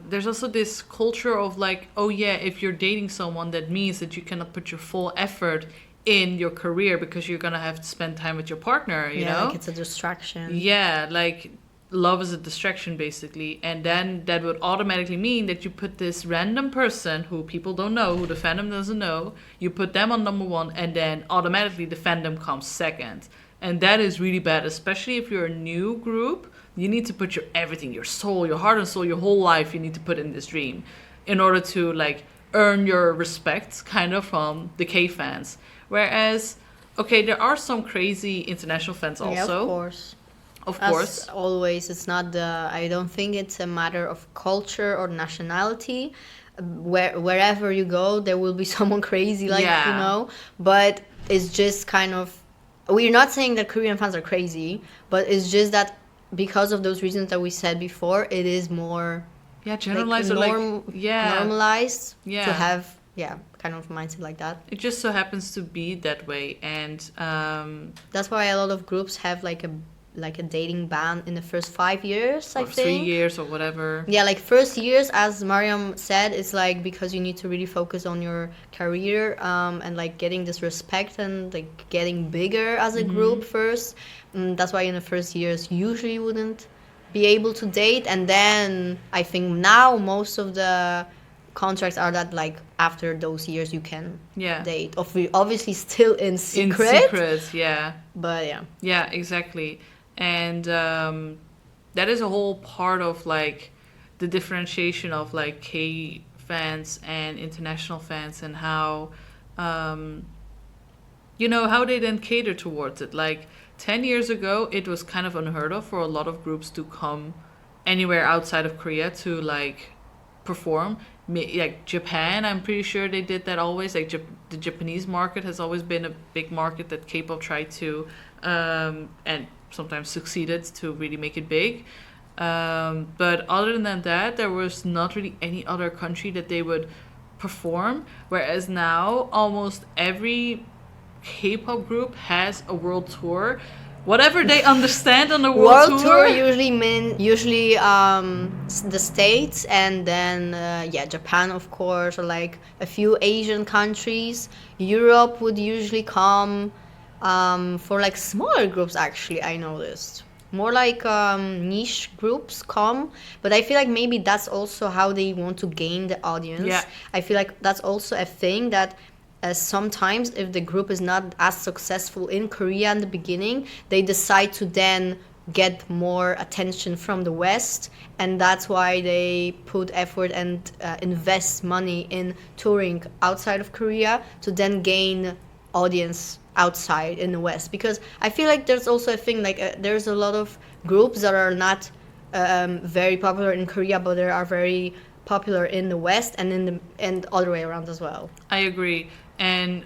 [SPEAKER 2] there's also this culture of like, oh yeah, if you're dating someone, that means that you cannot put your full effort in your career because you're gonna have to spend time with your partner, you know?
[SPEAKER 1] Like it's a distraction.
[SPEAKER 2] Yeah, like love is a distraction basically. And then that would automatically mean that you put this random person who people don't know, who the fandom doesn't know, you put them on number one, and then automatically the fandom comes second. And that is really bad, especially if you're a new group. You need to put your everything, your soul, your heart and soul, your whole life, you need to put in this dream in order to like earn your respect kind of from the K fans. Whereas, okay, there are some crazy international fans also.
[SPEAKER 1] Yeah, of course. As always, it's not I don't think it's a matter of culture or nationality. Wherever you go, there will be someone crazy, like, but it's just kind of, we're not saying that Korean fans are crazy, but it's just that because of those reasons that we said before, it is more
[SPEAKER 2] generalized,
[SPEAKER 1] normalized to have kind of mindset like that.
[SPEAKER 2] It just so happens to be that way, and
[SPEAKER 1] that's why a lot of groups have like a dating ban in the first 5 years, I think.
[SPEAKER 2] 3 years or whatever.
[SPEAKER 1] Yeah, like first years, as Mariam said, it's like because you need to really focus on your career and like getting this respect and like getting bigger as a group first. That's why in the first years usually wouldn't be able to date, and then I think now most of the contracts are that like after those years you can date. Obviously still in secret.
[SPEAKER 2] In secret, yeah.
[SPEAKER 1] But yeah.
[SPEAKER 2] Yeah, exactly. And that is a whole part of like the differentiation of like K fans and international fans, and how how they then cater towards it. Like 10 years ago, it was kind of unheard of for a lot of groups to come anywhere outside of Korea to like perform. Like Japan, I'm pretty sure they did that always. Like the Japanese market has always been a big market that K-pop tried to and sometimes succeeded to really make it big. But other than that, there was not really any other country that they would perform. Whereas now, almost every K-pop group has a world tour, whatever they understand on the
[SPEAKER 1] World tour usually the States, and then Japan, of course, or like a few Asian countries. Europe would usually come for like smaller groups. Actually, I noticed more like niche groups come, but I feel like maybe that's also how they want to gain the audience.
[SPEAKER 2] Yeah.
[SPEAKER 1] I feel like that's also a thing that sometimes if the group is not as successful in Korea in the beginning, they decide to then get more attention from the West, and that's why they put effort and invest money in touring outside of Korea to then gain audience outside in the West. Because I feel like there's also a thing like there's a lot of groups that are not very popular in Korea, but they are very popular in the West and in the and other way around as well.
[SPEAKER 2] I agree. And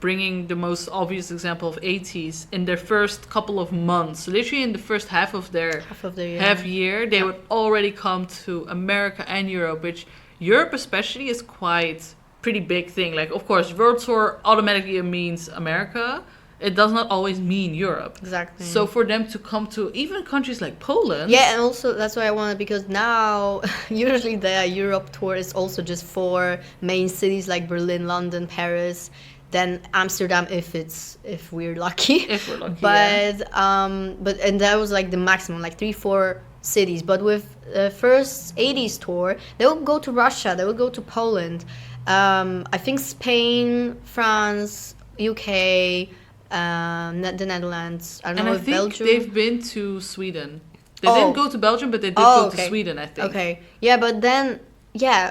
[SPEAKER 2] bringing the most obvious example of 80s, in their first couple of months, literally in the first half of their half year, they would already come to America and Europe, which Europe especially is quite pretty big thing. Like, of course, world tour automatically means America. It does not always mean Europe.
[SPEAKER 1] Exactly.
[SPEAKER 2] So for them to come to even countries like Poland.
[SPEAKER 1] Yeah, and also that's why I wanted, because now usually the Europe tour is also just for main cities like Berlin, London, Paris, then Amsterdam if we're lucky.
[SPEAKER 2] If we're lucky.
[SPEAKER 1] But and that was like the maximum, like 3-4 cities. But with the first 80s tour, they would go to Russia, they would go to Poland, I think Spain, France, UK, the Netherlands. I don't know if Belgium.
[SPEAKER 2] They've been to Sweden. They didn't go to Belgium, but they did go to Sweden, I think.
[SPEAKER 1] Okay. Yeah, but then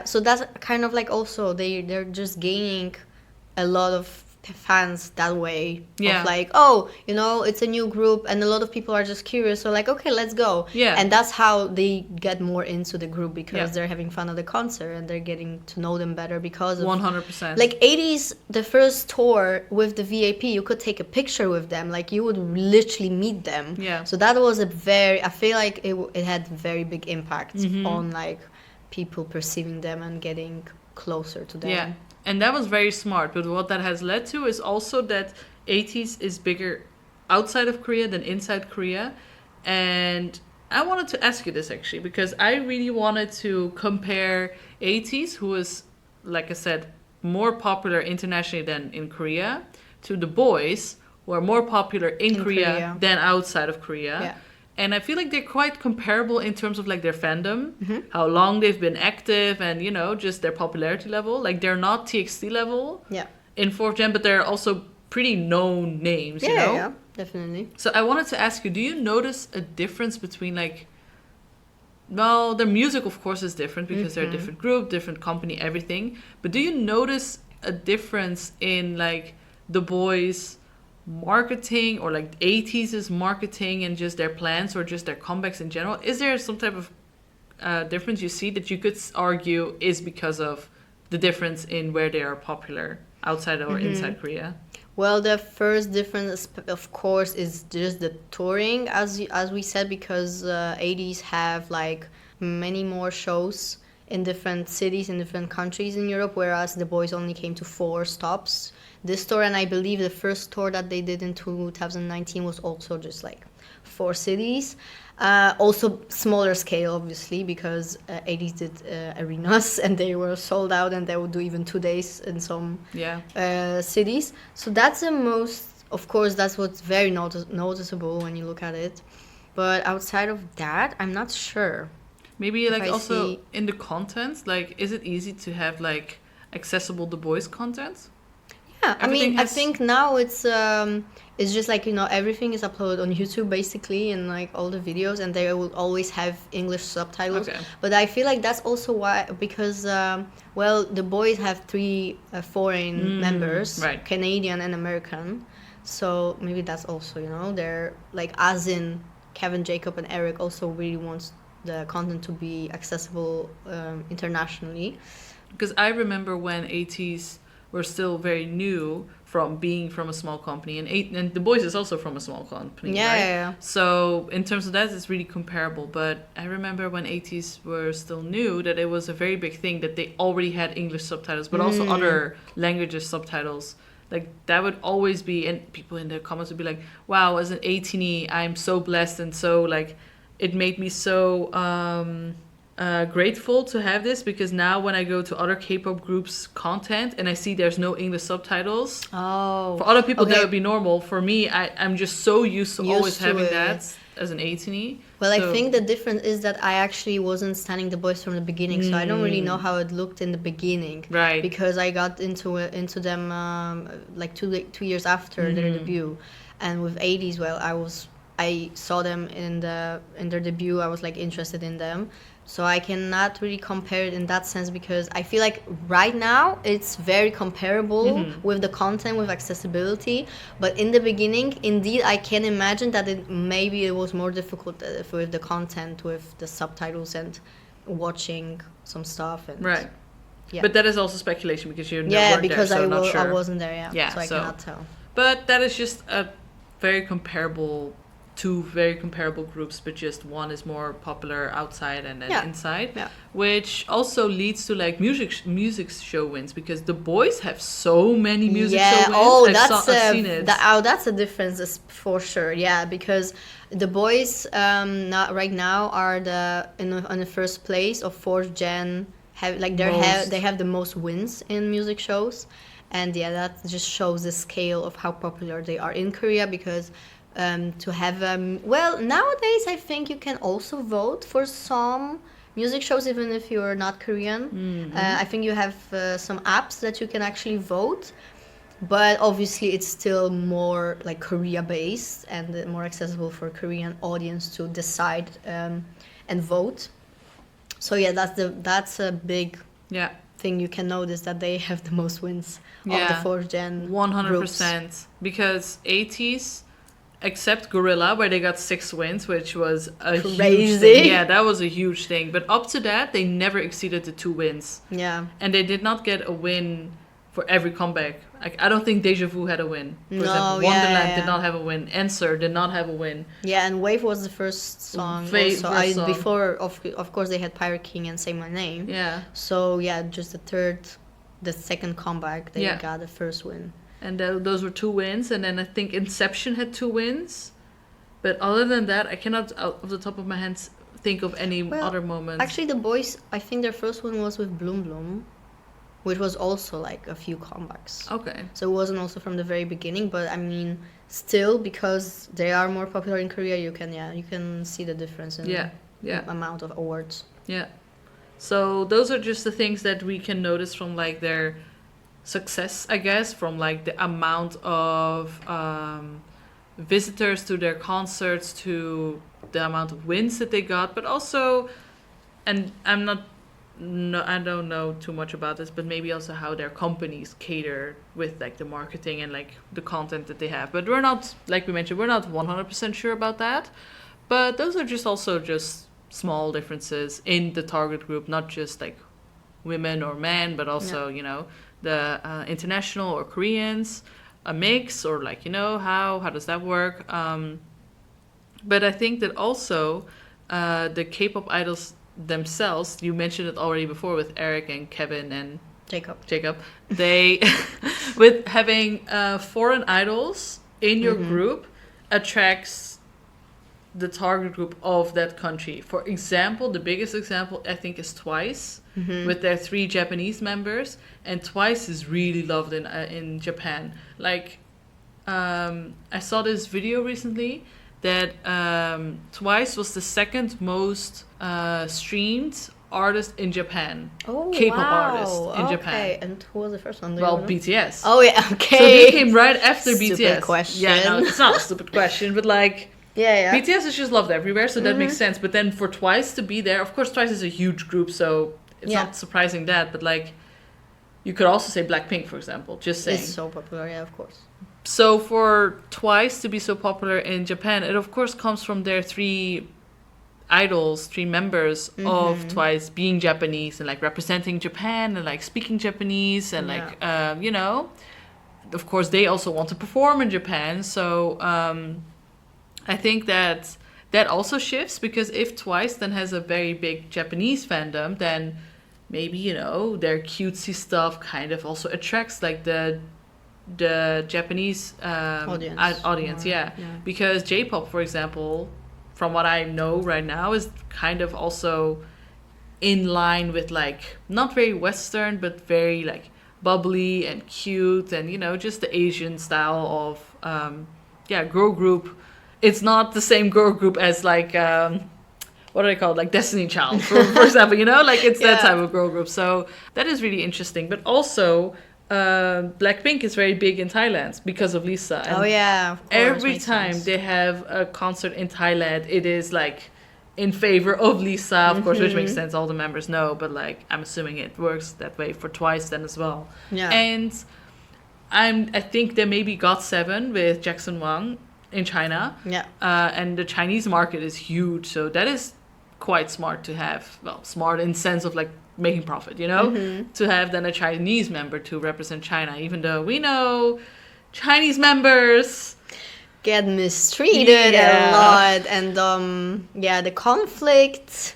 [SPEAKER 1] so that's kind of like also they're just gaining a lot of fans that way.
[SPEAKER 2] Yeah.
[SPEAKER 1] Of like, oh, it's a new group and a lot of people are just curious, so like, okay, let's go.
[SPEAKER 2] Yeah.
[SPEAKER 1] And that's how they get more into the group, because they're having fun at the concert and they're getting to know them better because of
[SPEAKER 2] 100%.
[SPEAKER 1] Like 80s, the first tour with the VIP, you could take a picture with them, like you would literally meet them.
[SPEAKER 2] Yeah.
[SPEAKER 1] So that was I feel like it had very big impact on like people perceiving them and getting closer to them.
[SPEAKER 2] Yeah. And that was very smart. But what that has led to is also that 80s is bigger outside of Korea than inside Korea. And I wanted to ask you this actually, because I really wanted to compare 80s, who is, like I said, more popular internationally than in Korea, to the boys, who are more popular in Korea than outside of Korea.
[SPEAKER 1] Yeah.
[SPEAKER 2] And I feel like they're quite comparable in terms of like their fandom, how long they've been active, and just their popularity level. Like they're not TXT level in 4th Gen, but they're also pretty known names, you know?
[SPEAKER 1] Yeah, definitely.
[SPEAKER 2] So I wanted to ask you, do you notice a difference between their music of course is different because they're a different group, different company, everything. But do you notice a difference in like the boys' marketing, or like 80s' marketing and just their plans, or just their comebacks in general? Is there some type of difference you see that you could argue is because of the difference in where they are popular, outside or inside Korea?
[SPEAKER 1] Well, the first difference, of course, is just the touring, as we said, because 80s have like many more shows in different cities, in different countries in Europe, whereas the boys only came to 4 stops. This tour, and I believe the first tour that they did in 2019 was also just like 4 cities. Also smaller scale, obviously, because 80s did arenas and they were sold out, and they would do even 2 days in some cities. So that's the most, of course, that's what's very noticeable when you look at it. But outside of that, I'm not sure.
[SPEAKER 2] Maybe like also in the content, like is it easy to have like accessible The Boys content?
[SPEAKER 1] Yeah, I think now it's just like, everything is uploaded on YouTube basically, and like all the videos, and they will always have English subtitles.
[SPEAKER 2] Okay.
[SPEAKER 1] But I feel like that's also why, because the boys have 3 foreign members,
[SPEAKER 2] right.
[SPEAKER 1] Canadian and American. So maybe that's also, they're like, as in Kevin, Jacob, and Eric also really wants the content to be accessible internationally.
[SPEAKER 2] Because I remember when 80s were still very new from being from a small company, and The Boys is also from a small company, right?
[SPEAKER 1] Yeah.
[SPEAKER 2] So in terms of that, it's really comparable. But I remember when 80s were still new, that it was a very big thing that they already had English subtitles, but also other languages subtitles Like that would always be, and people in the comments would be like, wow, as an 18 I'm so blessed, and so like it made me so grateful to have this, because now when I go to other K-pop groups content and I see there's no English subtitles,
[SPEAKER 1] Oh,
[SPEAKER 2] for other people that
[SPEAKER 1] okay.
[SPEAKER 2] would be normal. For me, I'm just so used to always
[SPEAKER 1] Used to
[SPEAKER 2] having
[SPEAKER 1] it.
[SPEAKER 2] that as an 18.
[SPEAKER 1] Well, I
[SPEAKER 2] So-
[SPEAKER 1] think the difference is that I actually wasn't standing the boys from the beginning, so I don't really know how it looked in the beginning.
[SPEAKER 2] Right.
[SPEAKER 1] Because I got into them like 2 years after their debut, and with 80s, well, I saw them in their debut. I was like interested in them, so I cannot really compare it in that sense, because I feel like right now it's very comparable with the content, with accessibility. But in the beginning, indeed, I can imagine that maybe it was more difficult with the content, with the subtitles and watching some stuff. And
[SPEAKER 2] Right.
[SPEAKER 1] Yeah.
[SPEAKER 2] But that is also speculation, because you're
[SPEAKER 1] Yeah,
[SPEAKER 2] weren't
[SPEAKER 1] because
[SPEAKER 2] there, so not
[SPEAKER 1] I
[SPEAKER 2] sure.
[SPEAKER 1] wasn't there. Yeah.
[SPEAKER 2] Yeah,
[SPEAKER 1] So I
[SPEAKER 2] so-
[SPEAKER 1] cannot tell.
[SPEAKER 2] But that is just a very comparable, two very comparable groups, but just one is more popular outside and then
[SPEAKER 1] Yeah.
[SPEAKER 2] inside,
[SPEAKER 1] Yeah.
[SPEAKER 2] which also leads to like music show wins, because the boys have so many music show wins.
[SPEAKER 1] Oh,
[SPEAKER 2] I've seen it.
[SPEAKER 1] That's a difference for sure. Yeah, because the boys not right now are on the first place of fourth gen. They have the most wins in music shows, and yeah, that just shows the scale of how popular they are in Korea. Because to have well, nowadays I think you can also vote for some music shows even if you're not Korean. I think you have some apps that you can actually vote, but obviously it's still more like Korea based and more accessible for Korean audience to decide and vote. So yeah, that's a big
[SPEAKER 2] Yeah,
[SPEAKER 1] thing you can notice, that they have the most wins of the
[SPEAKER 2] Yeah.
[SPEAKER 1] fourth gen
[SPEAKER 2] 100%. Because 80s, except Gorilla, where they got 6 wins, which was a huge
[SPEAKER 1] Crazy.
[SPEAKER 2] thing. Yeah, that was a huge thing. But up to that, they never exceeded the 2 wins.
[SPEAKER 1] Yeah.
[SPEAKER 2] And they did not get a win for every comeback. Like, I don't think Deja Vu had a win. For
[SPEAKER 1] No,
[SPEAKER 2] example,
[SPEAKER 1] yeah,
[SPEAKER 2] Wonderland
[SPEAKER 1] yeah.
[SPEAKER 2] did not have a win. Answer did not have a win.
[SPEAKER 1] Yeah, and Wave was the first song.
[SPEAKER 2] First song.
[SPEAKER 1] Before, of course, they had Pirate King and Say My Name.
[SPEAKER 2] Yeah.
[SPEAKER 1] So yeah, just the second comeback, they
[SPEAKER 2] Yeah.
[SPEAKER 1] got the first win.
[SPEAKER 2] And those were 2 wins. And then I think Inception had 2 wins. But other than that, I cannot, out of the top of my head, think of any
[SPEAKER 1] Well,
[SPEAKER 2] other moments.
[SPEAKER 1] Actually, the boys, I think their first one was with Bloom Bloom, which was also like a few comebacks.
[SPEAKER 2] Okay.
[SPEAKER 1] So it wasn't also from the very beginning, but I mean, still, because they are more popular in Korea, you can see the difference in
[SPEAKER 2] Yeah. Yeah.
[SPEAKER 1] the amount of awards.
[SPEAKER 2] Yeah. So those are just the things that we can notice from like their success, I guess, from like the amount of visitors to their concerts, to the amount of wins that they got, but also, and I don't know too much about this, but maybe also how their companies cater with like the marketing and like the content that they have. But we're not, like we mentioned, we're not 100% sure about that. But those are just small differences in the target group, not just like women or men, but also, the international or Koreans, a mix, or like, how does that work? But I think that also the K-pop idols themselves, you mentioned it already before with Eric and Kevin and Jacob, they, with having foreign idols in your group, attracts the target group of that country. For example, the biggest example I think is Twice, with their 3 Japanese members, and Twice is really loved in Japan. Like, I saw this video recently that Twice was the second most streamed artist in Japan.
[SPEAKER 1] Oh,
[SPEAKER 2] K-pop
[SPEAKER 1] wow.
[SPEAKER 2] artist in Japan.
[SPEAKER 1] Okay, and who was the first one? Do
[SPEAKER 2] Well,
[SPEAKER 1] you know?
[SPEAKER 2] BTS.
[SPEAKER 1] Oh yeah, okay.
[SPEAKER 2] So they came right after
[SPEAKER 1] Stupid
[SPEAKER 2] BTS.
[SPEAKER 1] question.
[SPEAKER 2] Yeah, no, it's not a stupid question, but like,
[SPEAKER 1] Yeah.
[SPEAKER 2] BTS is just loved everywhere, so that makes sense. But then for Twice to be there, of course, Twice is a huge group, so it's
[SPEAKER 1] Yeah.
[SPEAKER 2] not surprising that. But like, you could also say Blackpink, for example. Just saying.
[SPEAKER 1] It's so popular, yeah, of course.
[SPEAKER 2] So for Twice to be so popular in Japan, it of course comes from their 3 idols, 3 members of Twice being Japanese and like representing Japan and like speaking Japanese and like of course they also want to perform in Japan. So I think that also shifts, because if Twice then has a very big Japanese fandom, then maybe their cutesy stuff kind of also attracts like the the Japanese audience,
[SPEAKER 1] More,
[SPEAKER 2] yeah. Because J-pop, for example, from what I know right now, is kind of also in line with like not very Western, but very like bubbly and cute, and you know, just the Asian style of girl group. It's not the same girl group as like what do they call it? Like Destiny Child, for example, you know, like it's that type of girl group. So that is really interesting. But also, Blackpink is very big in Thailand because of Lisa. And
[SPEAKER 1] of course,
[SPEAKER 2] every time they have a concert in Thailand, it is like in favor of Lisa, of course, which makes sense. All the members know, but like I'm assuming it works that way for Twice then as well.
[SPEAKER 1] Yeah.
[SPEAKER 2] And I think there may be GOT7 with Jackson Wang in China.
[SPEAKER 1] Yeah.
[SPEAKER 2] And the Chinese market is huge, so that is quite smart to have. Well, smart in sense of like making profit, you know, to have then a Chinese member to represent China, even though we know Chinese members
[SPEAKER 1] get mistreated a lot, and the conflict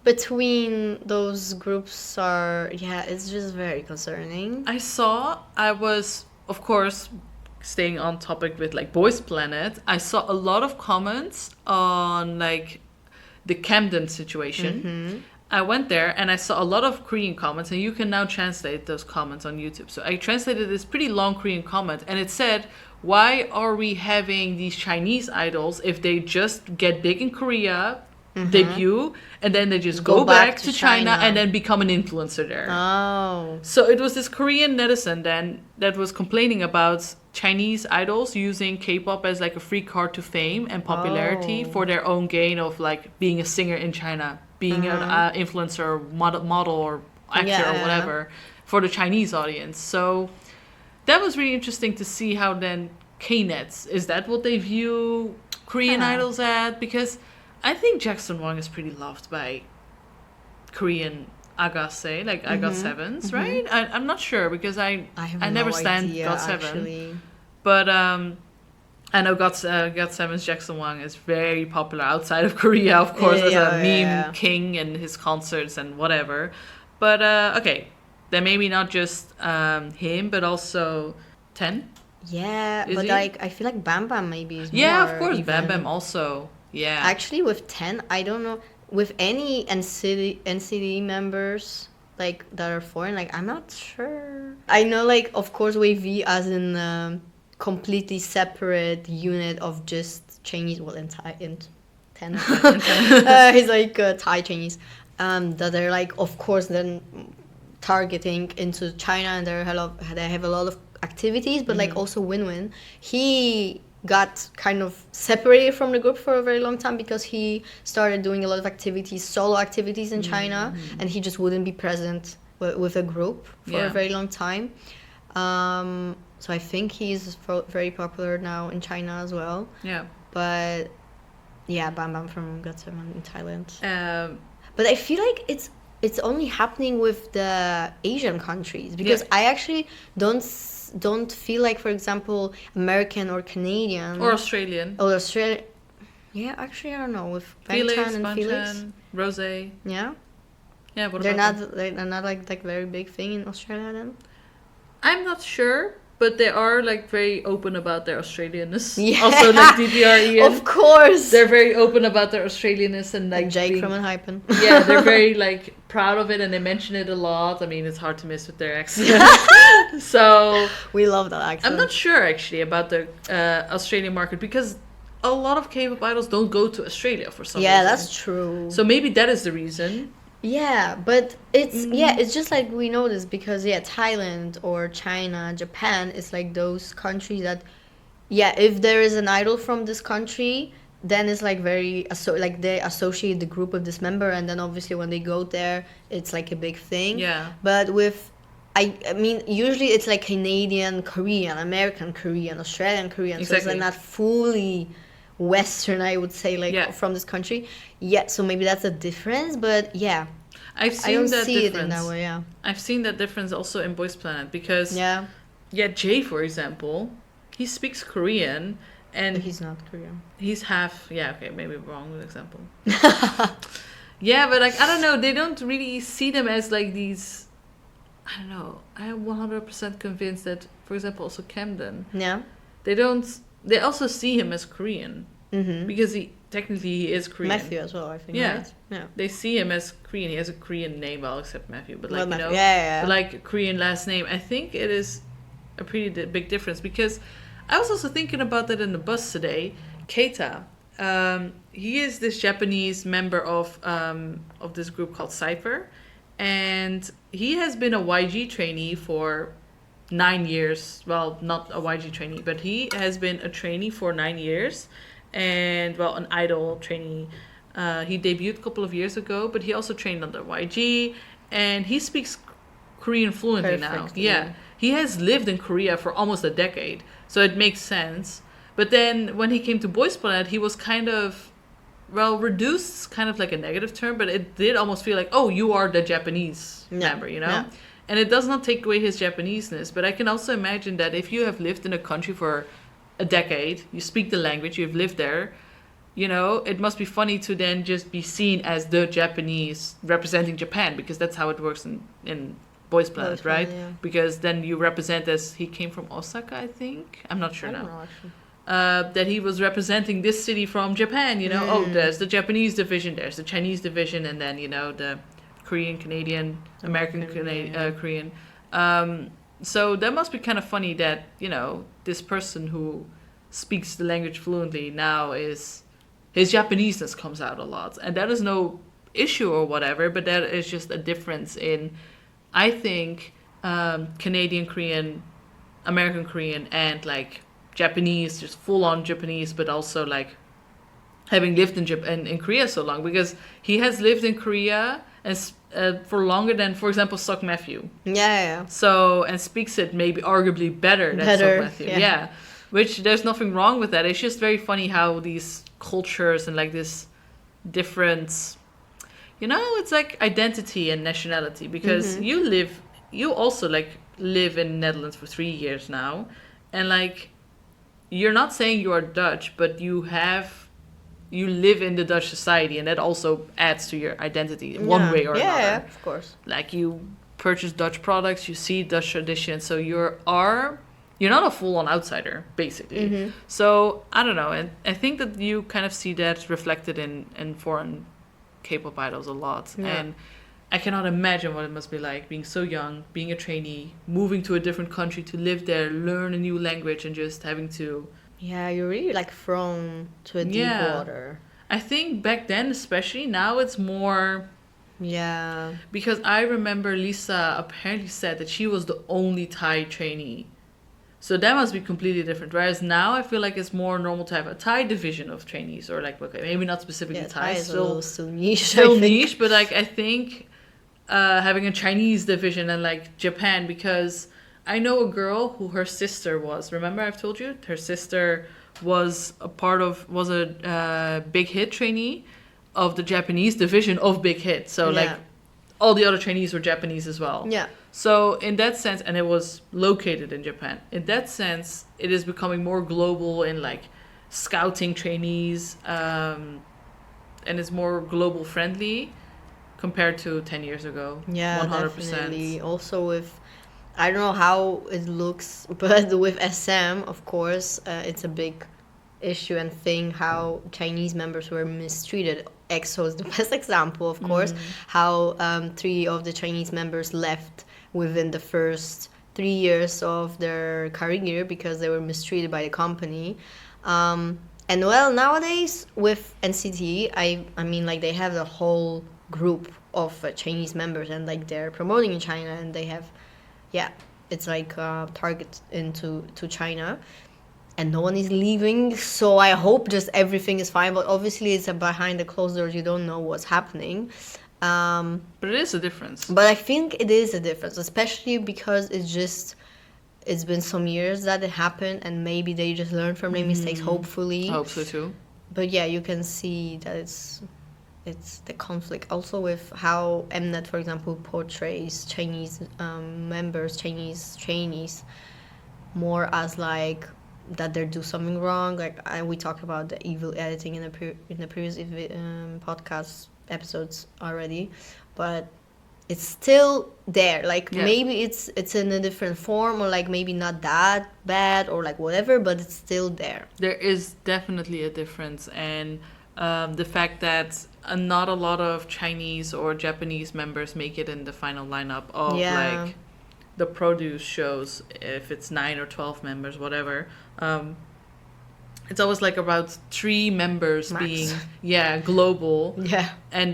[SPEAKER 1] between those groups it's just very concerning.
[SPEAKER 2] I was, of course, staying on topic with like Boys Planet, I saw a lot of comments on like the Camden situation. I went there and I saw a lot of Korean comments, and you can now translate those comments on YouTube. So I translated this pretty long Korean comment, and it said, why are we having these Chinese idols if they just get big in Korea, debut, and then they just go back to China and then become an influencer there?
[SPEAKER 1] Oh.
[SPEAKER 2] So it was this Korean netizen then that was complaining about Chinese idols using K-pop as like a free card to fame and popularity for their own gain of like being a singer in China, being an influencer, model or actor or whatever for the Chinese audience. So that was really interesting to see how then K-nets, is that what they view Korean idols at? Because I think Jackson Wang is pretty loved by Korean agase, like GOT7s, right? I'm not sure because I never stand GOT7. Actually. But I know GOT7's Jackson Wang is very popular outside of Korea, of course, as a meme king and his concerts and whatever. But okay, then maybe not just him, but also Ten.
[SPEAKER 1] Yeah,
[SPEAKER 2] Is
[SPEAKER 1] but
[SPEAKER 2] he?
[SPEAKER 1] like I feel like Bam Bam maybe is more.
[SPEAKER 2] Yeah, of course,
[SPEAKER 1] even.
[SPEAKER 2] Bam Bam also. Yeah.
[SPEAKER 1] Actually, with 10, I don't know. With any NCT members like that are foreign, like I'm not sure. I know, like of course, Wavy as in completely separate unit of just Chinese. Well, in 10, he's like Thai Chinese. That they're like, of course, then targeting into China, and they have a lot of activities, but like also Win-Win. He got kind of separated from the group for a very long time because he started doing a lot of activities, solo activities in China, and he just wouldn't be present with a group for a very long time. So I think he's very popular now in China as well.
[SPEAKER 2] Yeah.
[SPEAKER 1] But yeah, Bam Bam from GOT7 in Thailand. But I feel like it's only happening with the Asian countries because I actually don't feel like, for example, American or Canadian
[SPEAKER 2] or Australian.
[SPEAKER 1] Oh, Australian. Yeah, actually, I don't know with Bangtan and Felix,
[SPEAKER 2] Rose.
[SPEAKER 1] Yeah.
[SPEAKER 2] Yeah, what
[SPEAKER 1] they're
[SPEAKER 2] about
[SPEAKER 1] not they're not like very big thing in Australia then.
[SPEAKER 2] I'm not sure, but they are like very open about their Australianness.
[SPEAKER 1] Yeah.
[SPEAKER 2] Also, like DPR
[SPEAKER 1] Of course.
[SPEAKER 2] they're very open about their Australianness and like
[SPEAKER 1] Jake from Unhypen.
[SPEAKER 2] Yeah, they're very like proud of it and they mention it a lot. I mean, it's hard to miss with their accent. So
[SPEAKER 1] we love that accent.
[SPEAKER 2] I'm not sure actually about the Australian market because a lot of K-pop idols don't go to Australia for some reason.
[SPEAKER 1] Yeah, that's true.
[SPEAKER 2] So maybe that is the reason.
[SPEAKER 1] Yeah, but it's just like we know this because Thailand or China, Japan is like those countries that if there is an idol from this country, then it's like very like they associate the group with this member, and then obviously when they go there, it's like a big thing.
[SPEAKER 2] Yeah.
[SPEAKER 1] But with I mean, usually it's like Canadian, Korean, American, Korean, Australian, Korean.
[SPEAKER 2] Exactly.
[SPEAKER 1] So it's like not fully Western, I would say, like from this country. Yeah, so maybe that's a difference, but yeah.
[SPEAKER 2] I've seen
[SPEAKER 1] I don't
[SPEAKER 2] that
[SPEAKER 1] see
[SPEAKER 2] difference.
[SPEAKER 1] it in that way, yeah.
[SPEAKER 2] I've seen that difference also in Boys Planet because Jay, for example, he speaks Korean and
[SPEAKER 1] but he's not Korean.
[SPEAKER 2] He's half maybe wrong with example. Yeah, but like I don't know, they don't really see them as like these I don't know. I am 100% convinced that, for example, also Camden,
[SPEAKER 1] Yeah.
[SPEAKER 2] they don't. They also see him as Korean
[SPEAKER 1] Mm-hmm.
[SPEAKER 2] because he is Korean.
[SPEAKER 1] Matthew as well, I think,
[SPEAKER 2] Yeah.
[SPEAKER 1] right? Yeah.
[SPEAKER 2] They see him as Korean. He has a Korean name, well, except Matthew, but
[SPEAKER 1] Well,
[SPEAKER 2] like
[SPEAKER 1] Matthew. Yeah,
[SPEAKER 2] but
[SPEAKER 1] yeah,
[SPEAKER 2] like Korean last name. I think it is a pretty big difference because I was also thinking about that in the bus today. Keita, he is this Japanese member of this group called Cypher, and he has been a YG trainee for 9 years. Well, not a YG trainee, but he has been a trainee for 9 years, and well, an idol trainee. He debuted a couple of years ago, but he also trained under YG, and he speaks Korean fluently now.
[SPEAKER 1] Perfectly.
[SPEAKER 2] Yeah, he has lived in Korea for almost a decade, so it makes sense. But then when he came to Boys Planet, he was kind of, well, reduced is kind of like a negative term, but it did almost feel like, oh, you are the Japanese
[SPEAKER 1] Yeah.
[SPEAKER 2] member, you know?
[SPEAKER 1] Yeah.
[SPEAKER 2] And it does not take away his Japaneseness, but I can also imagine that if you have lived in a country for a decade, you speak the language, you've lived there, you know, it must be funny to then just be seen as the Japanese representing Japan, because that's how it works in Boys Planet,
[SPEAKER 1] Boys
[SPEAKER 2] right?
[SPEAKER 1] Planet, yeah.
[SPEAKER 2] Because then you represent as he came from Osaka, I think. I'm not sure
[SPEAKER 1] I
[SPEAKER 2] now.
[SPEAKER 1] don't know, actually.
[SPEAKER 2] That he was representing this city from Japan, you know. Oh,
[SPEAKER 1] Mm.
[SPEAKER 2] there's the Japanese division, there's the Chinese division, and then, you know, the Korean, Canadian, American, Korean. So that must be kind of funny that, you know, this person who speaks the language fluently now is, his Japaneseness comes out a lot. And that is no issue or whatever, but that is just a difference in, I think, Canadian Korean, American Korean, and like Japanese, just full on Japanese, but also like having lived in Korea so long, because he has lived in Korea and for longer than, for example, Sok Matthew.
[SPEAKER 1] Yeah, yeah.
[SPEAKER 2] So, and speaks it maybe arguably better than
[SPEAKER 1] Better,
[SPEAKER 2] Sok Matthew.
[SPEAKER 1] yeah.
[SPEAKER 2] Yeah. Which there's nothing wrong with that. It's just very funny how these cultures and like this different, you know, it's like identity and nationality, because you also like live in Netherlands for 3 years now, and like you're not saying you are Dutch, but you live in the Dutch society, and that also adds to your identity one way or another.
[SPEAKER 1] Yeah, of course.
[SPEAKER 2] Like you purchase Dutch products, you see Dutch traditions, so you're not a full-on outsider, basically. So I don't know, and I think that you kind of see that reflected in foreign K-pop idols a lot.
[SPEAKER 1] Yeah.
[SPEAKER 2] And I cannot imagine what it must be like being so young, being a trainee, moving to a different country to live there, learn a new language, and just having to.
[SPEAKER 1] Yeah, you're really like thrown to a deep
[SPEAKER 2] Yeah.
[SPEAKER 1] water.
[SPEAKER 2] I think back then, especially, now it's more.
[SPEAKER 1] Yeah.
[SPEAKER 2] Because I remember Lisa apparently said that she was the only Thai trainee. So that must be completely different. Whereas now I feel like it's more normal to have a Thai division of trainees, or like, okay, maybe not specifically
[SPEAKER 1] Yeah,
[SPEAKER 2] Thai,
[SPEAKER 1] is a little still niche.
[SPEAKER 2] still
[SPEAKER 1] I think.
[SPEAKER 2] niche, but like I think having a Chinese division and like Japan, because I know a girl who her sister was. Remember I've told you her sister was a Big Hit trainee of the Japanese division of Big Hit. So like
[SPEAKER 1] Yeah.
[SPEAKER 2] all the other trainees were Japanese as well.
[SPEAKER 1] Yeah.
[SPEAKER 2] So in that sense, and it was located in Japan. In that sense, it is becoming more global in like scouting trainees, and it's more global friendly compared to 10 years ago.
[SPEAKER 1] Yeah,
[SPEAKER 2] 100%.
[SPEAKER 1] definitely. Also with, I don't know how it looks, but with SM, of course, it's a big issue and thing how Chinese members were mistreated. EXO is the best example, of course, how 3 of the Chinese members left within the first 3 years of their career because they were mistreated by the company. And well, nowadays with NCT, I mean, like they have a whole group of Chinese members, and like they're promoting in China, and they have, yeah, it's like target into China, and no one is leaving. So I hope just everything is fine. But obviously, it's a behind the closed doors. You don't know what's happening.
[SPEAKER 2] But it is a difference.
[SPEAKER 1] But I think it is a difference, especially because it's been some years that it happened, and maybe they just learned from their mistakes, hopefully.
[SPEAKER 2] I hope so too.
[SPEAKER 1] But yeah, you can see that it's the conflict also with how Mnet, for example, portrays Chinese members, Chinese trainees, more as like that they do something wrong. Like we talked about the evil editing in the previous podcast episodes already, but it's still there. Like
[SPEAKER 2] Yeah.
[SPEAKER 1] maybe it's in a different form, or like maybe not that bad, or like whatever, but it's still there.
[SPEAKER 2] There is definitely a difference, and the fact that not a lot of Chinese or Japanese members make it in the final lineup of
[SPEAKER 1] Yeah.
[SPEAKER 2] like the produce shows, if it's 9 or 12 members, whatever. It's always like about 3 members
[SPEAKER 1] Max.
[SPEAKER 2] being global,
[SPEAKER 1] Yeah.
[SPEAKER 2] and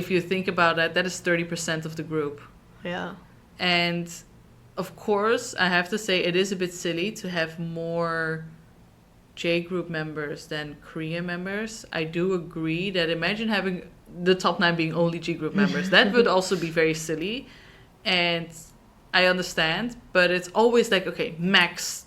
[SPEAKER 2] if you think about that, that is 30% of the group.
[SPEAKER 1] Yeah.
[SPEAKER 2] And of course, I have to say it is a bit silly to have more J group members than Korean members. I do agree that imagine having the top 9 being only G group members. That would also be very silly. And I understand, but it's always like, okay, max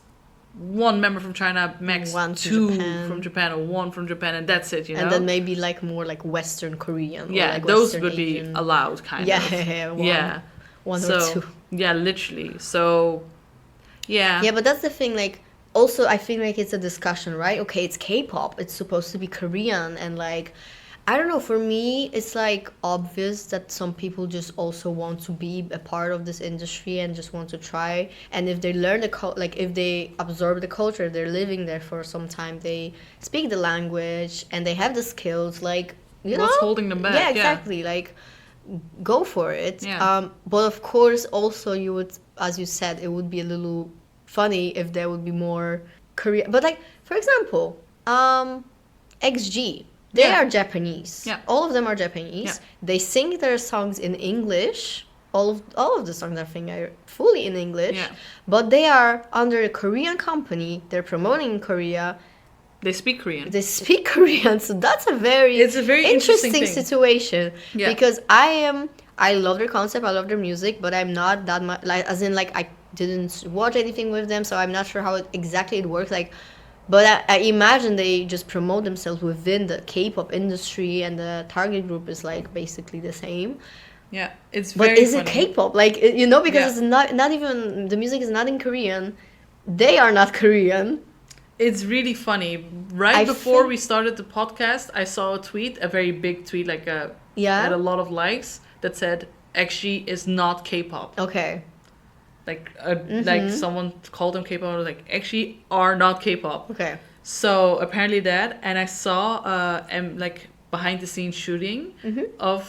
[SPEAKER 2] 1 member from China, max
[SPEAKER 1] 1 from
[SPEAKER 2] 2
[SPEAKER 1] Japan.
[SPEAKER 2] from Japan, or 1 from Japan, and that's it, you know?
[SPEAKER 1] And then maybe like more like Western Korean.
[SPEAKER 2] Yeah,
[SPEAKER 1] or like
[SPEAKER 2] those
[SPEAKER 1] Western
[SPEAKER 2] would be
[SPEAKER 1] Asian.
[SPEAKER 2] allowed, kind
[SPEAKER 1] Yeah,
[SPEAKER 2] of.
[SPEAKER 1] yeah,
[SPEAKER 2] Yeah.
[SPEAKER 1] one
[SPEAKER 2] So,
[SPEAKER 1] or two.
[SPEAKER 2] yeah, literally. So, yeah.
[SPEAKER 1] Yeah, but that's the thing. Like, also, I think like it's a discussion, right? Okay, it's K-pop. It's supposed to be Korean, and like, I don't know. For me, it's like obvious that some people just also want to be a part of this industry and just want to try. And if they learn like if they absorb the culture, they're living there for some time. They speak the language and they have the skills. Like, you know,
[SPEAKER 2] What's holding them back?
[SPEAKER 1] Yeah, exactly. Like, go for it.
[SPEAKER 2] Yeah.
[SPEAKER 1] But of course, also you would, as you said, it would be a little funny if there would be more Korean. But like, for example, XG. They
[SPEAKER 2] Yeah.
[SPEAKER 1] are Japanese.
[SPEAKER 2] Yeah.
[SPEAKER 1] All of them are Japanese.
[SPEAKER 2] Yeah.
[SPEAKER 1] They sing their songs in English. All of the songs I think are fully in English.
[SPEAKER 2] Yeah.
[SPEAKER 1] But they are under a Korean company. They're promoting in Korea.
[SPEAKER 2] They speak Korean.
[SPEAKER 1] They speak Korean, so that's a very
[SPEAKER 2] It's a very interesting thing.
[SPEAKER 1] situation.
[SPEAKER 2] Yeah.
[SPEAKER 1] Because I love their concept, I love their music, but I'm not that much like, as in like, I didn't watch anything with them, so I'm not sure how exactly it works. Like, but I imagine they just promote themselves within the K-pop industry, and the target group is like basically the same.
[SPEAKER 2] Yeah, it's
[SPEAKER 1] But
[SPEAKER 2] very
[SPEAKER 1] is
[SPEAKER 2] funny.
[SPEAKER 1] it K-pop? Like, you know, because
[SPEAKER 2] Yeah.
[SPEAKER 1] it's not even, the music is not in Korean. They are not Korean.
[SPEAKER 2] It's really funny. Right
[SPEAKER 1] I
[SPEAKER 2] before
[SPEAKER 1] think-
[SPEAKER 2] we started the podcast, I saw a tweet, a very big tweet, like
[SPEAKER 1] Yeah?
[SPEAKER 2] had a lot of likes, that said, "XG is not K-pop."
[SPEAKER 1] Okay.
[SPEAKER 2] Like someone called them K-pop, and I was like, "XG are not K-pop."
[SPEAKER 1] Okay.
[SPEAKER 2] So apparently that, and I saw like behind the scenes shooting of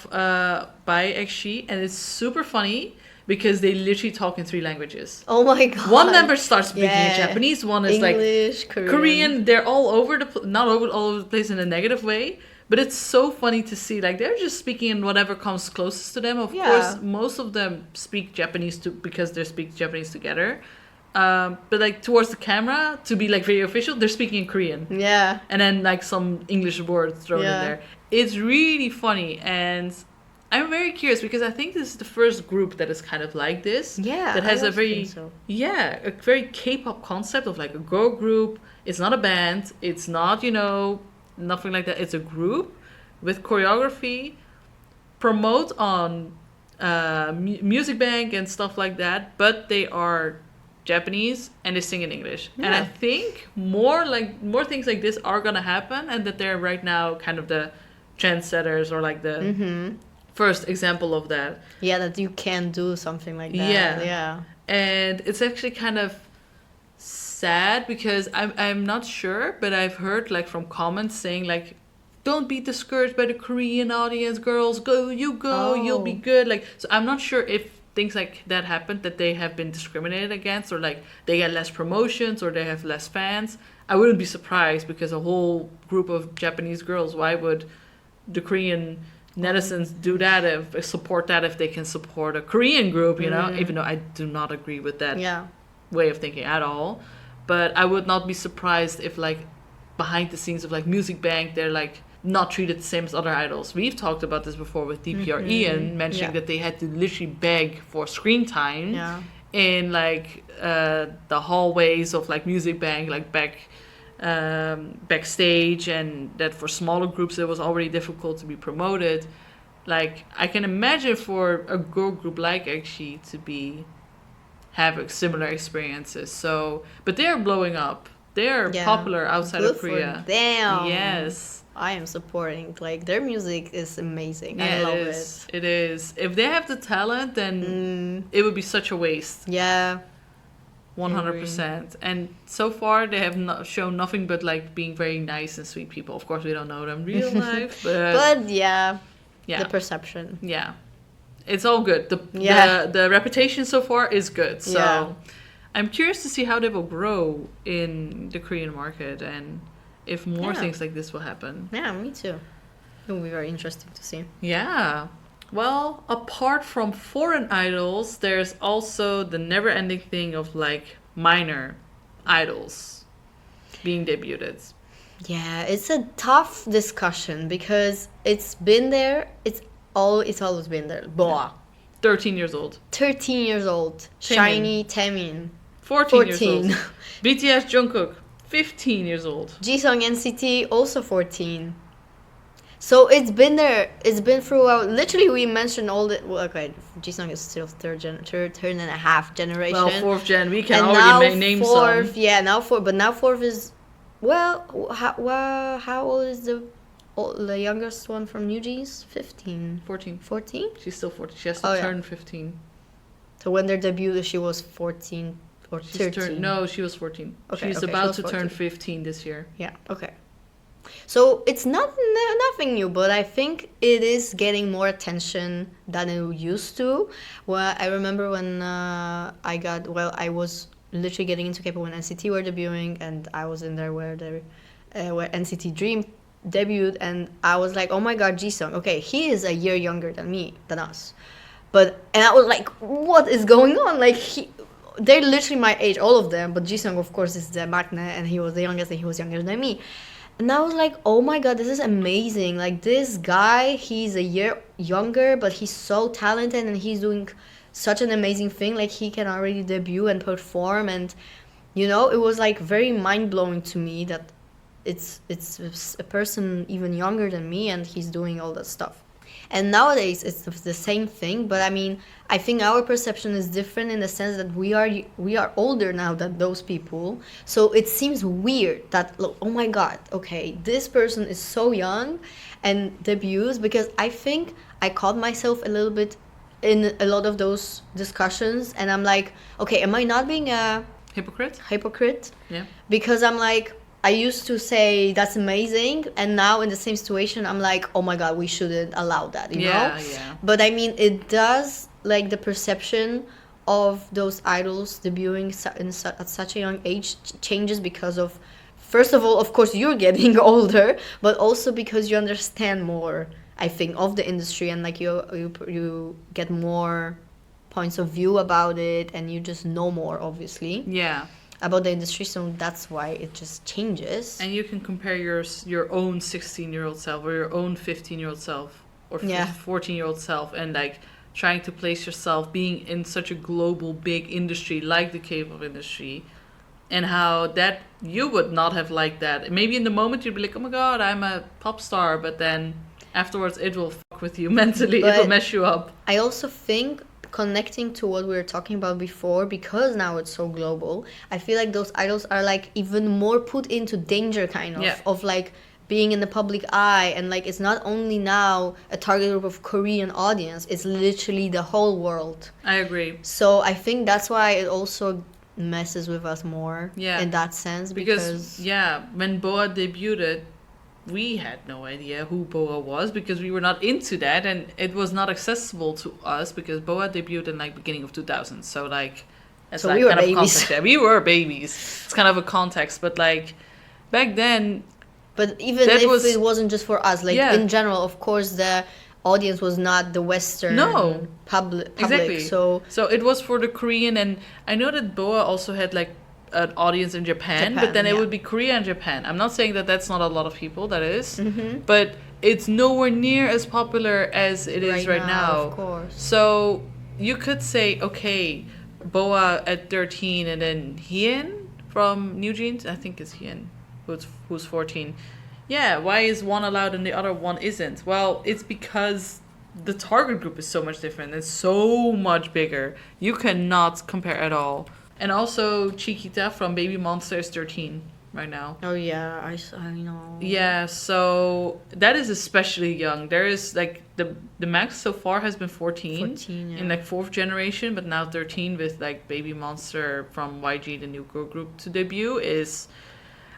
[SPEAKER 2] by XG, and it's super funny because they literally talk in 3 languages.
[SPEAKER 1] Oh my god.
[SPEAKER 2] One member starts speaking in
[SPEAKER 1] Yeah.
[SPEAKER 2] Japanese, one is like
[SPEAKER 1] English,
[SPEAKER 2] Korean. They're all over not all over the place in a negative way, but it's so funny to see. Like, they're just speaking in whatever comes closest to them. Of
[SPEAKER 1] Yeah.
[SPEAKER 2] course, most of them speak Japanese because they speak Japanese together. But like towards the camera, to be like very official, they're speaking in Korean,
[SPEAKER 1] Yeah.
[SPEAKER 2] and then like some English words thrown in
[SPEAKER 1] Yeah.
[SPEAKER 2] there. It's really funny, and I'm very curious because I think this is the first group that is kind of like this.
[SPEAKER 1] Yeah.
[SPEAKER 2] That has
[SPEAKER 1] I
[SPEAKER 2] a
[SPEAKER 1] also
[SPEAKER 2] very
[SPEAKER 1] think so.
[SPEAKER 2] a very K-pop concept of like a girl group. It's not a band. It's not, nothing like that. It's a group with choreography, promote on Music Bank and stuff like that. But they are Japanese and they sing in English. And I
[SPEAKER 1] Yeah.
[SPEAKER 2] think more things like this are gonna happen, and that they're right now kind of the trendsetters, or like the first example of that.
[SPEAKER 1] Yeah, that you can do something like that.
[SPEAKER 2] Yeah.
[SPEAKER 1] Yeah.
[SPEAKER 2] And it's actually kind of sad because I'm not sure, but I've heard like from comments saying like, don't be discouraged by the Korean audience, girls, go, you'll be
[SPEAKER 1] Oh.
[SPEAKER 2] good. Like, so I'm not sure if things like that happened, that they have been discriminated against, or like they get less promotions, or they have less fans. I wouldn't be surprised, because a whole group of Japanese girls, why would the Korean netizens do that, support that, if they can support a Korean group, even though I do not agree with that
[SPEAKER 1] Yeah.
[SPEAKER 2] way of thinking at all. But I would not be surprised if like behind the scenes of like Music Bank, they're like not treated the same as other idols. We've talked about this before with DPR Ian mentioning
[SPEAKER 1] Yeah.
[SPEAKER 2] that they had to literally beg for screen time
[SPEAKER 1] Yeah.
[SPEAKER 2] in like the hallways of like Music Bank, like backstage, and that for smaller groups it was already difficult to be promoted. Like, I can imagine for a girl group like Exi to be having similar experiences. So, but they're blowing up. They're
[SPEAKER 1] Yeah.
[SPEAKER 2] popular outside
[SPEAKER 1] Good
[SPEAKER 2] of Korea.
[SPEAKER 1] for them.
[SPEAKER 2] Yes.
[SPEAKER 1] I am supporting. Like, their music is amazing.
[SPEAKER 2] Yeah,
[SPEAKER 1] I love
[SPEAKER 2] it is. It is. If they have the talent, then it would be such a waste.
[SPEAKER 1] Yeah.
[SPEAKER 2] 100%. And so far, they have not shown nothing but like being very nice and sweet people. Of course, we don't know them real life, but
[SPEAKER 1] But yeah,
[SPEAKER 2] yeah,
[SPEAKER 1] the perception.
[SPEAKER 2] yeah, it's all good.
[SPEAKER 1] Yeah.
[SPEAKER 2] The reputation so far is good. So
[SPEAKER 1] Yeah.
[SPEAKER 2] I'm curious to see how they will grow in the Korean market and if more
[SPEAKER 1] Yeah.
[SPEAKER 2] things like this will happen.
[SPEAKER 1] Yeah, me too. It will be very interesting to see.
[SPEAKER 2] Yeah. Well, apart from foreign idols, there's also the never-ending thing of like minor idols being debuted.
[SPEAKER 1] Yeah, it's a tough discussion because it's been there. It's always been there. Boa,
[SPEAKER 2] 13 years old.
[SPEAKER 1] 13 years old.
[SPEAKER 2] Taemin.
[SPEAKER 1] Shiny Taemin,
[SPEAKER 2] 14 years
[SPEAKER 1] 14.
[SPEAKER 2] old. BTS Jungkook, 15 years old.
[SPEAKER 1] Jisung NCT also 14. So it's been there. It's been throughout. Literally, we mentioned all the. Well, okay, Jisung is still third and a half generation.
[SPEAKER 2] Well, fourth gen, we can
[SPEAKER 1] and now
[SPEAKER 2] already name
[SPEAKER 1] fourth.
[SPEAKER 2] some.
[SPEAKER 1] Yeah, now fourth. But now fourth is. Well, how old is the youngest one from New Jeans? 15.
[SPEAKER 2] 14.
[SPEAKER 1] 14?
[SPEAKER 2] She's still 14. She has to
[SPEAKER 1] Oh, yeah.
[SPEAKER 2] turn 15.
[SPEAKER 1] So when their debut, she was 14 or 13.
[SPEAKER 2] No, she was 14.
[SPEAKER 1] Okay,
[SPEAKER 2] She's
[SPEAKER 1] okay, she
[SPEAKER 2] about
[SPEAKER 1] was
[SPEAKER 2] to turn
[SPEAKER 1] 14.
[SPEAKER 2] 15 this year.
[SPEAKER 1] Yeah, okay. So it's nothing new, but I think it is getting more attention than it used to. Well, I remember when I was literally getting into K-pop when NCT were debuting, and I was in there where NCT Dream debuted, and I was like, oh my god, Jisung. Okay, he is a year younger than us, and I was like, what is going on? Like they're literally my age, all of them, but Jisung, of course, is the maknae, and he was the youngest, and he was younger than me. And I was like, oh my god, this is amazing. Like, this guy, he's a year younger, but he's so talented, and he's doing such an amazing thing. Like, he can already debut and perform, and, it was, like, very mind-blowing to me that it's a person even younger than me, and he's doing all that stuff. And nowadays, it's the same thing, but I mean, I think our perception is different in the sense that we are older now than those people. So it seems weird that, look, oh my god, okay, this person is so young and debuts, because I think I caught myself a little bit in a lot of those discussions, and I'm like, okay, am I not being a
[SPEAKER 2] Hypocrite? Yeah.
[SPEAKER 1] Because I'm like, I used to say that's amazing, and now in the same situation, I'm like, oh my god, we shouldn't allow that, you know?
[SPEAKER 2] Yeah.
[SPEAKER 1] But I mean, it does, like, the perception of those idols debuting at such a young age changes because of, first of all, of course, you're getting older, but also because you understand more, I think, of the industry, and like you get more points of view about it, and you just know more, obviously.
[SPEAKER 2] Yeah.
[SPEAKER 1] About the industry, so that's why it just changes.
[SPEAKER 2] And you can compare your own 16-year-old self or your own 15-year-old self or 14-year-old self, and like trying to place yourself being in such a global big industry like the K-pop industry, and how that you would not have liked that. Maybe in the moment you'd be like, oh my god, I'm a pop star, but then afterwards it will fuck with you mentally. It will mess you up.
[SPEAKER 1] I also think, connecting to what we were talking about before, because now it's so global, I feel like those idols are like even more put into danger, kind of like being in the public eye, and like it's not only now a target group of Korean audience, it's literally the whole world.
[SPEAKER 2] I agree.
[SPEAKER 1] So I think that's why it also messes with us more in that sense, because
[SPEAKER 2] when Boa debuted, we had no idea who Boa was because we were not into that, and it was not accessible to us because Boa debuted in like beginning of 2000. So like, that's like
[SPEAKER 1] we were
[SPEAKER 2] kind
[SPEAKER 1] babies.
[SPEAKER 2] of context. Yeah, we were babies. It's kind of a context, but like back then.
[SPEAKER 1] But even if it wasn't just for us, like in general, of course, the audience was not the Western public.
[SPEAKER 2] Exactly.
[SPEAKER 1] So
[SPEAKER 2] it was for the Korean, and I know that Boa also had like an audience in Japan, but then it would be Korea and Japan. I'm not saying that that's not a lot of people, that is, but it's nowhere near as popular as it is right now.
[SPEAKER 1] Of course.
[SPEAKER 2] So you could say, okay, Boa at 13, and then Hien from New Jeans, I think it's Hien, who's 14. Yeah, why is one allowed and the other one isn't? Well, it's because the target group is so much different. It's so much bigger. You cannot compare at all. And also, Chiquita from Baby Monster is 13. right now.
[SPEAKER 1] Oh yeah, I know.
[SPEAKER 2] Yeah, so that is especially young. There is like the max so far has been 14,
[SPEAKER 1] 14, yeah.
[SPEAKER 2] in like fourth generation, but now 13 with like Baby Monster from YG, the new girl group to debut is,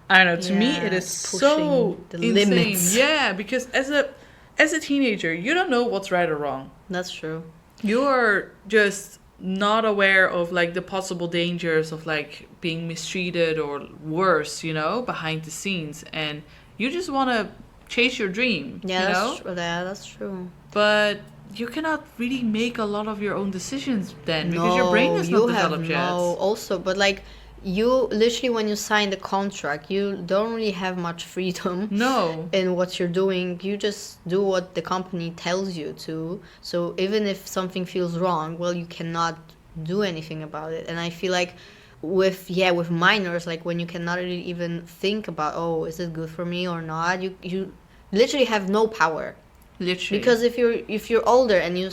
[SPEAKER 2] I don't know, to me it is
[SPEAKER 1] it's
[SPEAKER 2] so
[SPEAKER 1] pushing the
[SPEAKER 2] insane.
[SPEAKER 1] limits.
[SPEAKER 2] Yeah, because as a teenager, you don't know what's right or wrong.
[SPEAKER 1] That's true.
[SPEAKER 2] You are just not aware of like the possible dangers of like being mistreated or worse, behind the scenes, and you just want to chase your dream,
[SPEAKER 1] Yeah, that's true.
[SPEAKER 2] But you cannot really make a lot of your own decisions then because your brain is not developed yet.
[SPEAKER 1] Also, but like you literally when you sign the contract, you don't really have much freedom.
[SPEAKER 2] No.
[SPEAKER 1] In what you're doing, you just do what the company tells you to. So even if something feels wrong, well, you cannot do anything about it. And I feel like with minors, like when you cannot really even think about, oh, is it good for me or not? You literally have no power.
[SPEAKER 2] Literally.
[SPEAKER 1] Because if you're older and you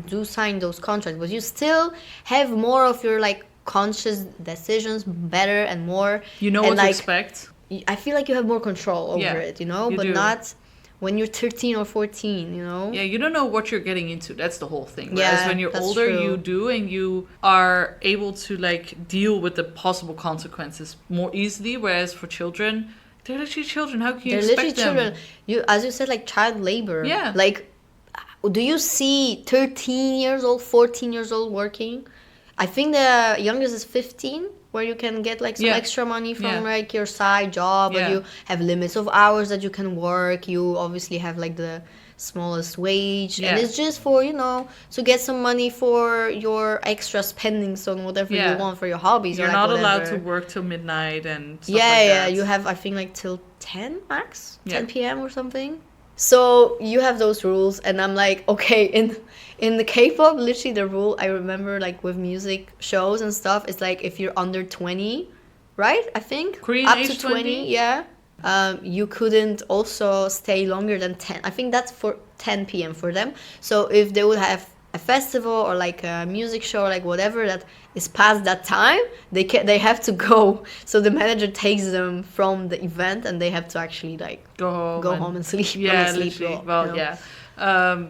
[SPEAKER 1] do sign those contracts, but you still have more of your like conscious decisions, better and more.
[SPEAKER 2] You know
[SPEAKER 1] and
[SPEAKER 2] what
[SPEAKER 1] like,
[SPEAKER 2] to expect.
[SPEAKER 1] I feel like you have more control over it,
[SPEAKER 2] you
[SPEAKER 1] but
[SPEAKER 2] do.
[SPEAKER 1] not when you're 13 or 14,
[SPEAKER 2] Yeah, you don't know what you're getting into. That's the whole thing.
[SPEAKER 1] Yeah,
[SPEAKER 2] whereas when you're older,
[SPEAKER 1] true.
[SPEAKER 2] you do, and you are able to like deal with the possible consequences more easily. Whereas for children, they're literally children. How can you expect them?
[SPEAKER 1] They're literally children. As you said, like child labor.
[SPEAKER 2] Yeah.
[SPEAKER 1] Like, do you see 13 years old, 14 years old working? I think the youngest is 15, where you can get like some extra money from like your side job, but you have limits of hours that you can work. You obviously have like the smallest wage, and it's just for to get some money for your extra spendings on whatever you want for your hobbies.
[SPEAKER 2] You're
[SPEAKER 1] or
[SPEAKER 2] not
[SPEAKER 1] whatever.
[SPEAKER 2] allowed to work till midnight and stuff like that.
[SPEAKER 1] Yeah, you have I think like till 10 max, 10 p.m. or something. So you have those rules, and I'm like, okay, in the K-pop, literally the rule I remember, like with music shows and stuff, it's like if you're under 20, right? I think
[SPEAKER 2] Korean
[SPEAKER 1] up
[SPEAKER 2] age
[SPEAKER 1] to 20, yeah. You couldn't also stay longer than 10. I think that's for 10 p.m. for them. So if they would have a festival or like a music show, like whatever that is past that time, they have to go. So the manager takes them from the event, and they have to actually like go home and sleep.
[SPEAKER 2] Yeah,
[SPEAKER 1] sleep
[SPEAKER 2] literally.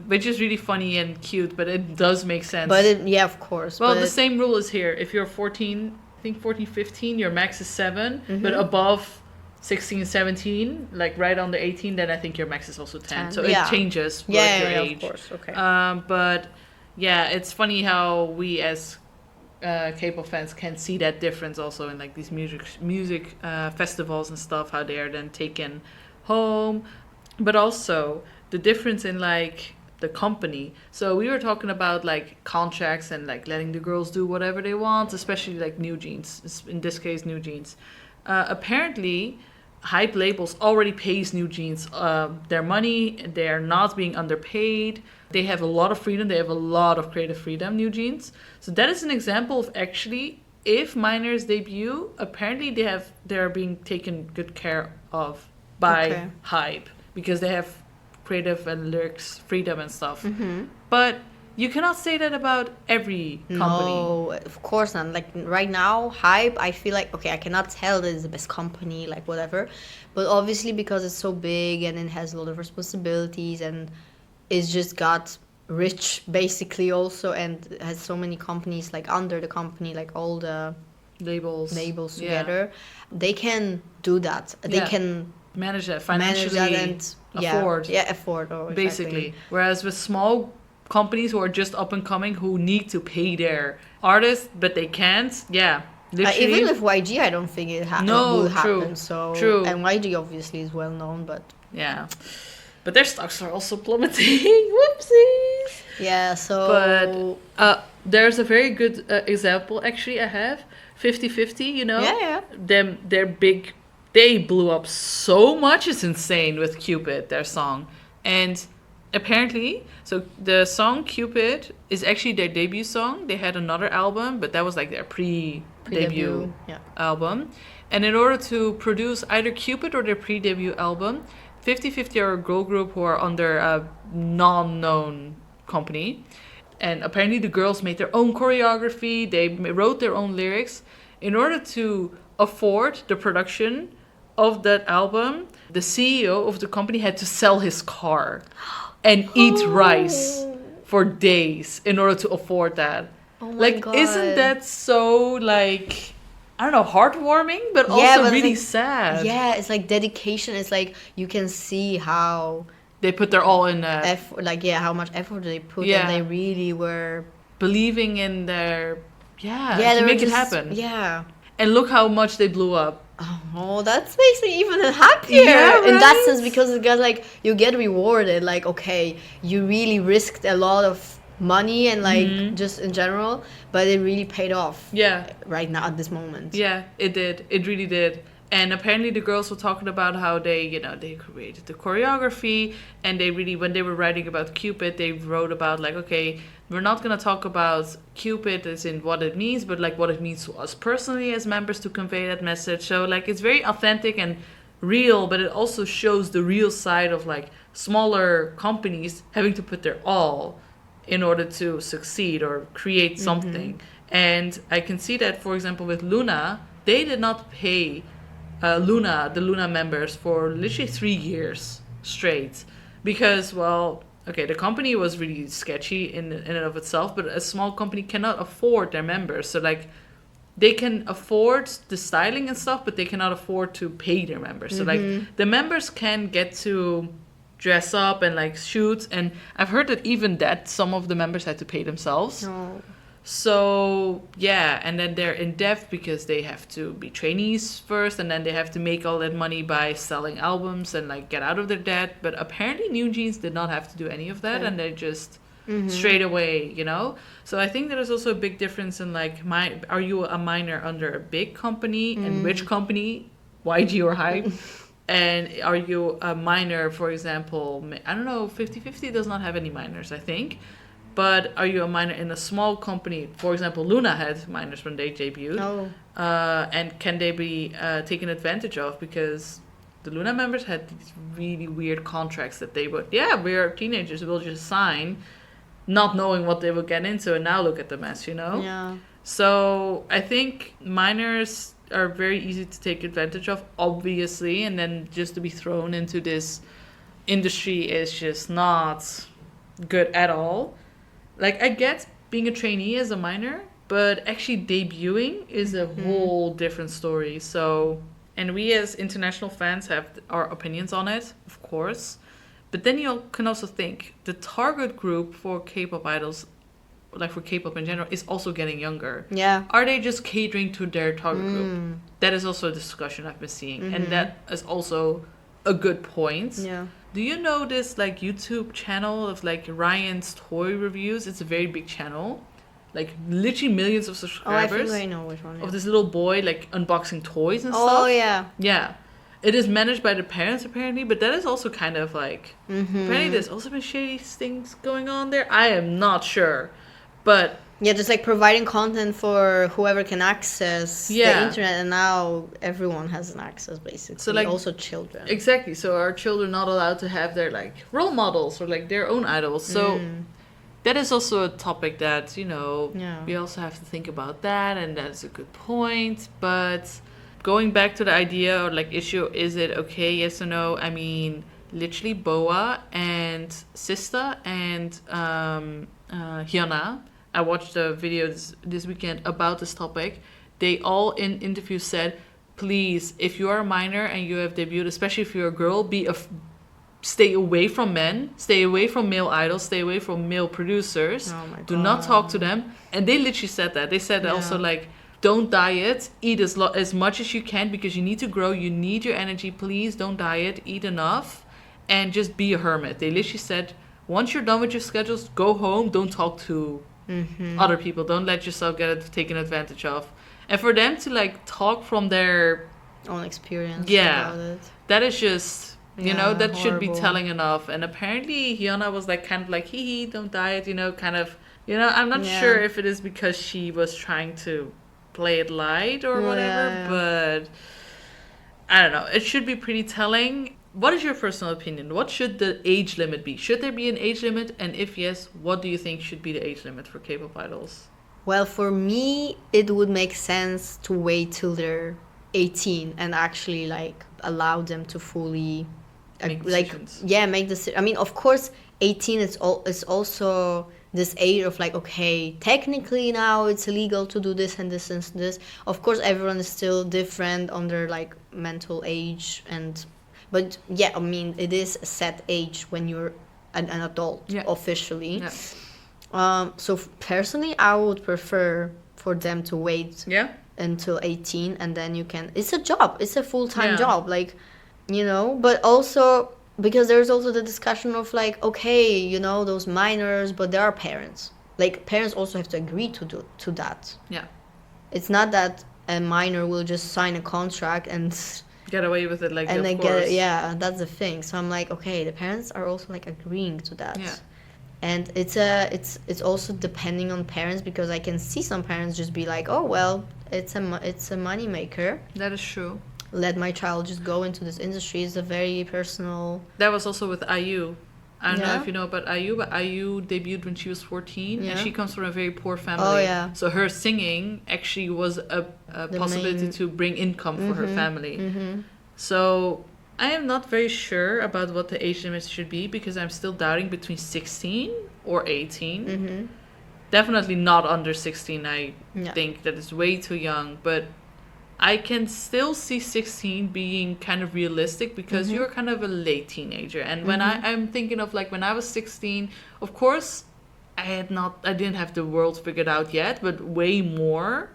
[SPEAKER 2] Which is really funny and cute, but it does make sense.
[SPEAKER 1] But of course.
[SPEAKER 2] Well, the same rule is here. If you're 14, I think 14, 15, your max is 7, but above 16, 17, like right under 18, then I think your max is also 10. So it changes with your age.
[SPEAKER 1] Of course. Okay.
[SPEAKER 2] But yeah, it's funny how we as K-pop fans can see that difference also in like these music festivals and stuff, how they are then taken home, but also the difference in like the company. So we were talking about like contracts and like letting the girls do whatever they want, especially like New Jeans, in this case New Jeans. Apparently hype labels already pays New Jeans their money. They are not being underpaid. They have a lot of freedom. They have a lot of creative freedom, New Jeans. So that is an example of actually, if minors debut, apparently they are being taken good care of by hype, because they have creative and lyrics freedom and stuff. But you cannot say that about every company.
[SPEAKER 1] No, of course not. Like right now, hype, I feel like, okay, I cannot tell that it's the best company, like whatever. But obviously because it's so big and it has a lot of responsibilities and it's just got rich basically also, and has so many companies like under the company, like all the
[SPEAKER 2] labels
[SPEAKER 1] together. They can do that. They can
[SPEAKER 2] manage that financially
[SPEAKER 1] and
[SPEAKER 2] afford.
[SPEAKER 1] Afford. Oh, exactly.
[SPEAKER 2] Basically. Whereas with small companies who are just up and coming, who need to pay their artists, but they can't. Yeah, literally.
[SPEAKER 1] Even with YG, I don't think it will happen. So
[SPEAKER 2] true.
[SPEAKER 1] And YG obviously is well known, but
[SPEAKER 2] yeah, but their stocks are also plummeting. Whoopsies.
[SPEAKER 1] Yeah. So,
[SPEAKER 2] but there's a very good example actually. I have 50/50.
[SPEAKER 1] Yeah.
[SPEAKER 2] They're big. They blew up so much. It's insane with Cupid, their song, and apparently, so the song Cupid is actually their debut song. They had another album, but that was like their pre-debut album. And in order to produce either Cupid or their pre-debut album, 50/50 are a girl group who are under a non-known company. And apparently the girls made their own choreography. They wrote their own lyrics. In order to afford the production of that album, the CEO of the company had to sell his car and eat rice for days in order to afford that.
[SPEAKER 1] Oh my
[SPEAKER 2] Like,
[SPEAKER 1] god.
[SPEAKER 2] isn't that so, like, I don't know, heartwarming, but
[SPEAKER 1] Yeah,
[SPEAKER 2] also
[SPEAKER 1] but
[SPEAKER 2] really
[SPEAKER 1] like,
[SPEAKER 2] sad?
[SPEAKER 1] yeah, it's like dedication. It's like you can see how
[SPEAKER 2] They put their all in that.
[SPEAKER 1] effort, like yeah, how much effort they put, and
[SPEAKER 2] Yeah.
[SPEAKER 1] they really were.
[SPEAKER 2] Believing in their,
[SPEAKER 1] Yeah,
[SPEAKER 2] to
[SPEAKER 1] they were
[SPEAKER 2] make it
[SPEAKER 1] just
[SPEAKER 2] happen.
[SPEAKER 1] yeah.
[SPEAKER 2] And look how much they blew up.
[SPEAKER 1] Oh, that makes me even happier
[SPEAKER 2] Yeah,
[SPEAKER 1] in that
[SPEAKER 2] right?
[SPEAKER 1] sense, because it got like you get rewarded. Like, okay, you really risked a lot of money and like just in general, but it really paid off.
[SPEAKER 2] Yeah.
[SPEAKER 1] Right now at this moment.
[SPEAKER 2] Yeah, it did. It really did. And apparently the girls were talking about how they, they created the choreography, and they really, when they were writing about Cupid, they wrote about like, okay, we're not going to talk about Cupid as in what it means, but like what it means to us personally as members to convey that message. So like it's very authentic and real, but it also shows the real side of like smaller companies having to put their all in order to succeed or create something. And I can see that, for example, with Luna, they did not pay the Luna members, for literally 3 years straight. Because, well, okay, the company was really sketchy in and of itself, but a small company cannot afford their members. So, like, they can afford the styling and stuff, but they cannot afford to pay their members. So, like, the members can get to dress up and, like, shoot. And I've heard that even that some of the members had to pay themselves.
[SPEAKER 1] No.
[SPEAKER 2] So, yeah, and then they're in debt because they have to be trainees first, and then they have to make all that money by selling albums and, like, get out of their debt. But apparently New Jeans did not have to do any of that, and they just straight away, So I think there is also a big difference in, like, are you a minor under a big company, and which company, YG or Hype? And are you a minor, for example, I don't know, 50/50 does not have any minors, I think. But are you a minor in a small company? For example, Luna had minors when they debuted.
[SPEAKER 1] Oh.
[SPEAKER 2] And can they be taken advantage of? Because the Luna members had these really weird contracts that they would, we're teenagers, we'll just sign, not knowing what they would get into. And now look at the mess,
[SPEAKER 1] Yeah.
[SPEAKER 2] So I think minors are very easy to take advantage of, obviously. And then just to be thrown into this industry is just not good at all. Like, I get being a trainee as a minor, but actually debuting is a whole different story. So, and we as international fans have our opinions on it, of course. But then you can also think the target group for K-pop idols, like for K-pop in general, is also getting younger.
[SPEAKER 1] Yeah.
[SPEAKER 2] Are they just catering to their target group? That is also a discussion I've been seeing. And that is also a good point.
[SPEAKER 1] Yeah.
[SPEAKER 2] Do you know this, like, YouTube channel of, like, Ryan's toy reviews? It's a very big channel. Like, literally millions of
[SPEAKER 1] Oh, I
[SPEAKER 2] subscribers.
[SPEAKER 1] think I know which one. Yeah.
[SPEAKER 2] Of this little boy, like, unboxing toys and stuff.
[SPEAKER 1] Oh, yeah.
[SPEAKER 2] Yeah. It is managed by the parents, apparently. But that is also kind of, like... Apparently there's also been shady things going on there. I am not sure. But...
[SPEAKER 1] Yeah, just like providing content for whoever can access the
[SPEAKER 2] Yeah.
[SPEAKER 1] internet, and now everyone has an access, basically.
[SPEAKER 2] So, like-
[SPEAKER 1] also children.
[SPEAKER 2] Exactly. So are children not allowed to have their, like, role models or, like, their own idols? So... That is also a topic that,
[SPEAKER 1] Yeah.
[SPEAKER 2] we also have to think about that, and that's a good point. But going back to the idea or, like, issue, is it okay, yes or no? I mean, literally Boa and Sista and Hyuna, I watched a video this weekend about this topic. They all in interviews said, please, if you are a minor and you have debuted, especially if you're a girl, stay away from men, stay away from male idols, stay away from male producers.
[SPEAKER 1] Oh my
[SPEAKER 2] Do not
[SPEAKER 1] God.
[SPEAKER 2] talk to them. And they literally said that. They said also, like, don't diet, eat as much as you can because you need to grow, you need your energy. Please don't diet, eat enough, and just be a hermit. They literally said, once you're done with your schedules, go home, don't talk to other people, don't let yourself get taken advantage of. And for them to, like, talk from their
[SPEAKER 1] Own experience
[SPEAKER 2] Yeah.
[SPEAKER 1] about it.
[SPEAKER 2] that is just
[SPEAKER 1] Yeah,
[SPEAKER 2] that should be
[SPEAKER 1] horrible.
[SPEAKER 2] telling enough. And apparently Hyuna was, like, kind of like, hee don't diet, kind of, I'm not
[SPEAKER 1] Yeah.
[SPEAKER 2] sure if it is because she was trying to play it light or whatever,
[SPEAKER 1] Yeah.
[SPEAKER 2] but I don't know, it should be pretty telling. What is your personal opinion? What should the age limit be? Should there be an age limit? And if yes, what do you think should be the age limit for K-pop idols?
[SPEAKER 1] Well, for me, it would make sense to wait till they're 18 and actually like allow them to fully
[SPEAKER 2] Make
[SPEAKER 1] like
[SPEAKER 2] decisions.
[SPEAKER 1] make this. I mean, of course 18 is also this age of like, okay, technically now it's illegal to do this and this and this. Of course everyone is still different on their like mental age, and but yeah, I mean it is a set age when you're an adult,
[SPEAKER 2] Yeah.
[SPEAKER 1] officially.
[SPEAKER 2] Yeah.
[SPEAKER 1] So personally I would prefer for them to wait
[SPEAKER 2] Yeah.
[SPEAKER 1] until 18, and then you can, it's a job, it's a full-time
[SPEAKER 2] Yeah.
[SPEAKER 1] job, like, you know. But also because there's also the discussion of like, okay, you know, those minors, but there are parents, like parents also have to agree to that.
[SPEAKER 2] Yeah.
[SPEAKER 1] It's not that a minor will just sign a contract and
[SPEAKER 2] Get away with it, like,
[SPEAKER 1] and
[SPEAKER 2] of
[SPEAKER 1] they
[SPEAKER 2] course.
[SPEAKER 1] get it. Yeah, that's the thing. So I'm like, okay, the parents are also like agreeing to that.
[SPEAKER 2] Yeah.
[SPEAKER 1] And it's also depending on parents, because I can see some parents just be like, oh well, it's a money maker,
[SPEAKER 2] That is true.
[SPEAKER 1] let my child just go into this industry. It's a very personal.
[SPEAKER 2] That was also with IU. I don't know
[SPEAKER 1] Yeah.
[SPEAKER 2] if you know about IU, but IU debuted when she was 14,
[SPEAKER 1] Yeah.
[SPEAKER 2] and she comes from a very poor family.
[SPEAKER 1] Oh, yeah.
[SPEAKER 2] So her singing actually was a
[SPEAKER 1] The
[SPEAKER 2] possibility
[SPEAKER 1] main-
[SPEAKER 2] to bring income for her family.
[SPEAKER 1] Mm-hmm.
[SPEAKER 2] So I am not very sure about what the age limit should be, because I'm still doubting between 16 or 18.
[SPEAKER 1] Mm-hmm.
[SPEAKER 2] Definitely not under 16. I
[SPEAKER 1] Yeah.
[SPEAKER 2] think that is way too young, but I can still see 16 being kind of realistic, because you're kind of a late teenager. And when I'm thinking of like when I was 16, of course, I didn't have the world figured out yet, but way more,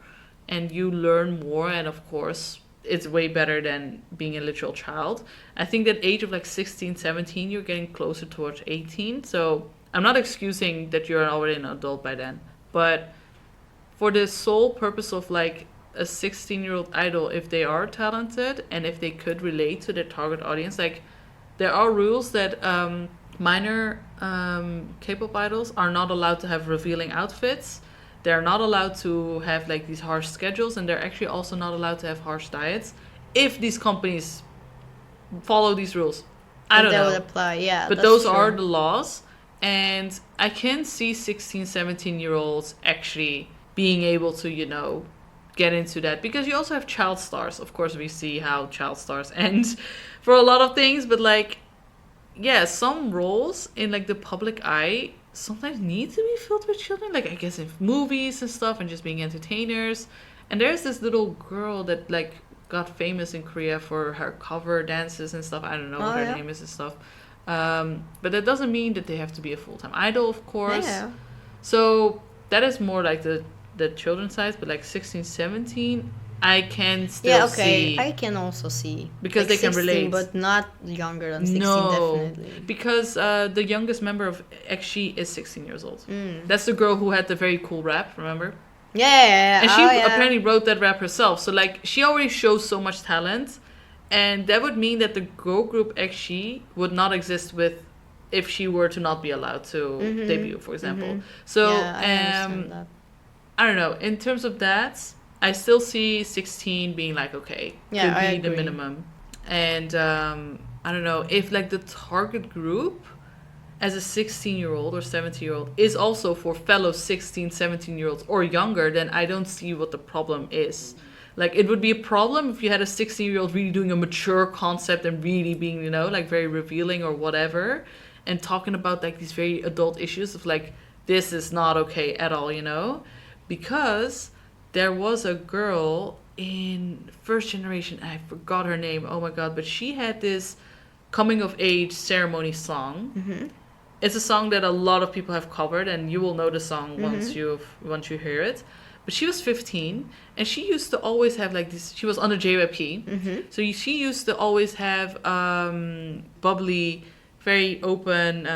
[SPEAKER 2] and you learn more, and of course, it's way better than being a literal child. I think that age of like 16, 17, you're getting closer towards 18. So I'm not excusing that you're already an adult by then, but for the sole purpose of like a 16-year-old idol, if they are talented and if they could relate to their target audience, like there are rules that minor K-pop idols are not allowed to have revealing outfits. They're not allowed to have like these harsh schedules, and they're actually also not allowed to have harsh diets if these companies follow these rules. I don't
[SPEAKER 1] that
[SPEAKER 2] know.
[SPEAKER 1] would apply, yeah.
[SPEAKER 2] But
[SPEAKER 1] that's
[SPEAKER 2] those
[SPEAKER 1] true.
[SPEAKER 2] are the laws, and I can see 16, 17-year-olds actually being able to, you know, get into that, because you also have child stars. Of course, we see how child stars end for a lot of things, but like, yeah, some roles in like the public eye sometimes need to be filled with children, like I guess in movies and stuff, and just being entertainers. And there's this little girl that like got famous in Korea for her cover dances and stuff. I don't know what her name is and stuff. But that doesn't mean that they have to be a full-time idol, of course.
[SPEAKER 1] Yeah.
[SPEAKER 2] So that is more like the children's side, but like 16, 17, I can still see.
[SPEAKER 1] I can also see.
[SPEAKER 2] Because
[SPEAKER 1] like
[SPEAKER 2] they can
[SPEAKER 1] 16,
[SPEAKER 2] relate.
[SPEAKER 1] but not younger than 16,
[SPEAKER 2] No,
[SPEAKER 1] definitely.
[SPEAKER 2] because the youngest member of EXI is 16 years old.
[SPEAKER 1] Mm.
[SPEAKER 2] That's the girl who had the very cool rap, remember?
[SPEAKER 1] Yeah.
[SPEAKER 2] And she
[SPEAKER 1] yeah.
[SPEAKER 2] apparently wrote that rap herself. So like she already shows so much talent, and that would mean that the girl group EXI would not exist if she were to not be allowed to debut, for example. So
[SPEAKER 1] yeah, I understand that.
[SPEAKER 2] I don't know. In terms of that, I still see 16 being like, okay,
[SPEAKER 1] Yeah,
[SPEAKER 2] could
[SPEAKER 1] I
[SPEAKER 2] be the
[SPEAKER 1] agree.
[SPEAKER 2] minimum. And I don't know, if like the target group as a 16-year-old or 17-year-old is also for fellow 16, 17-year-olds or younger, then I don't see what the problem is. Like, it would be a problem if you had a 16-year-old really doing a mature concept and really being, you know, like very revealing or whatever, and talking about like these very adult issues of like, this is not okay at all, you know? Because there was a girl in first generation, I forgot her name, oh my god, but she had this coming of age ceremony song.
[SPEAKER 1] Mm-hmm.
[SPEAKER 2] It's a song that a lot of people have covered, and you will know the song once you hear it. But she was 15, and she used to always have like this. She was under JYP, so she used to always have bubbly, very open,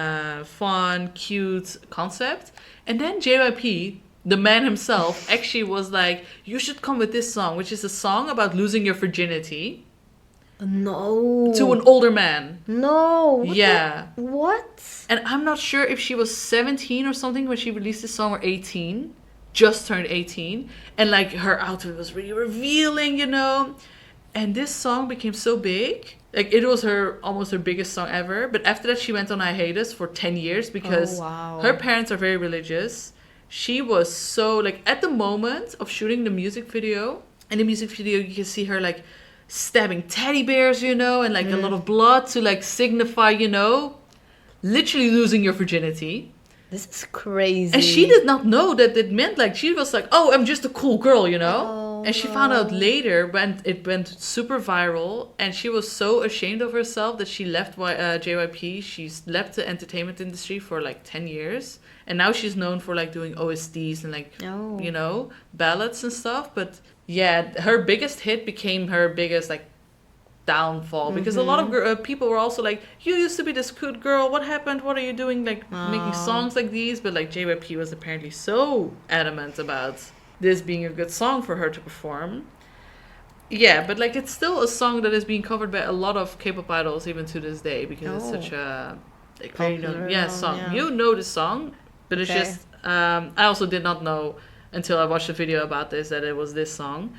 [SPEAKER 2] fun, cute concept. And then JYP, the man himself, actually was like, "You should come with this song," which is a song about losing your virginity
[SPEAKER 1] No.
[SPEAKER 2] to an older man.
[SPEAKER 1] No.
[SPEAKER 2] Yeah.
[SPEAKER 1] What?
[SPEAKER 2] And I'm not sure if she was 17 or something when she released this song, or 18. Just turned 18. And like her outfit was really revealing, you know. And this song became so big. Like it was almost her biggest song ever. But after that she went on hiatus for 10 years because
[SPEAKER 1] wow.
[SPEAKER 2] her parents are very religious. She was so like, at the moment of shooting the music video, in the music video, you can see her like stabbing teddy bears, you know, and like a lot of blood to like signify, you know, literally losing your virginity.
[SPEAKER 1] This is crazy.
[SPEAKER 2] And she did not know that it meant like, she was like, oh, I'm just a cool girl, you know?
[SPEAKER 1] Oh,
[SPEAKER 2] and she found out later when it went super viral, and she was so ashamed of herself that she left JYP. She's left the entertainment industry for like 10 years. And now she's known for like doing OSTs and like, you know, ballads and stuff. But yeah, her biggest hit became her biggest like downfall, because a lot of people were also like, you used to be this cute girl, what happened, what are you doing, like making songs like these? But like JYP was apparently so adamant about this being a good song for her to perform. Yeah, but like it's still a song that is being covered by a lot of K-pop idols even to this day, because it's such a like very known song. Yeah. You know the song, but it's just I also did not know until I watched a video about this that it was this song.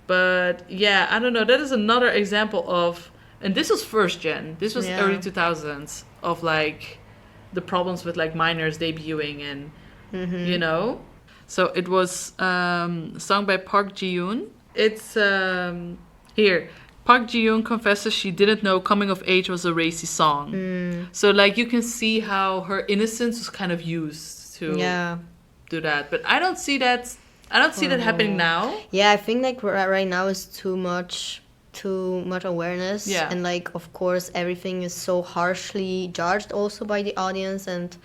[SPEAKER 2] But yeah, I don't know. That is another example of, and this was first gen. This was early 2000s of like the problems with like minors debuting and you know. So it was sung by Park Ji-yoon. It's here. Park Ji-yoon confesses she didn't know Coming of Age was a racy song. So like you can see how her innocence was kind of used to do that. But I don't see that. I don't see that happening now.
[SPEAKER 1] Yeah, I think like right now is too much awareness.
[SPEAKER 2] Yeah.
[SPEAKER 1] And like, of course, everything is so harshly judged also by the audience, and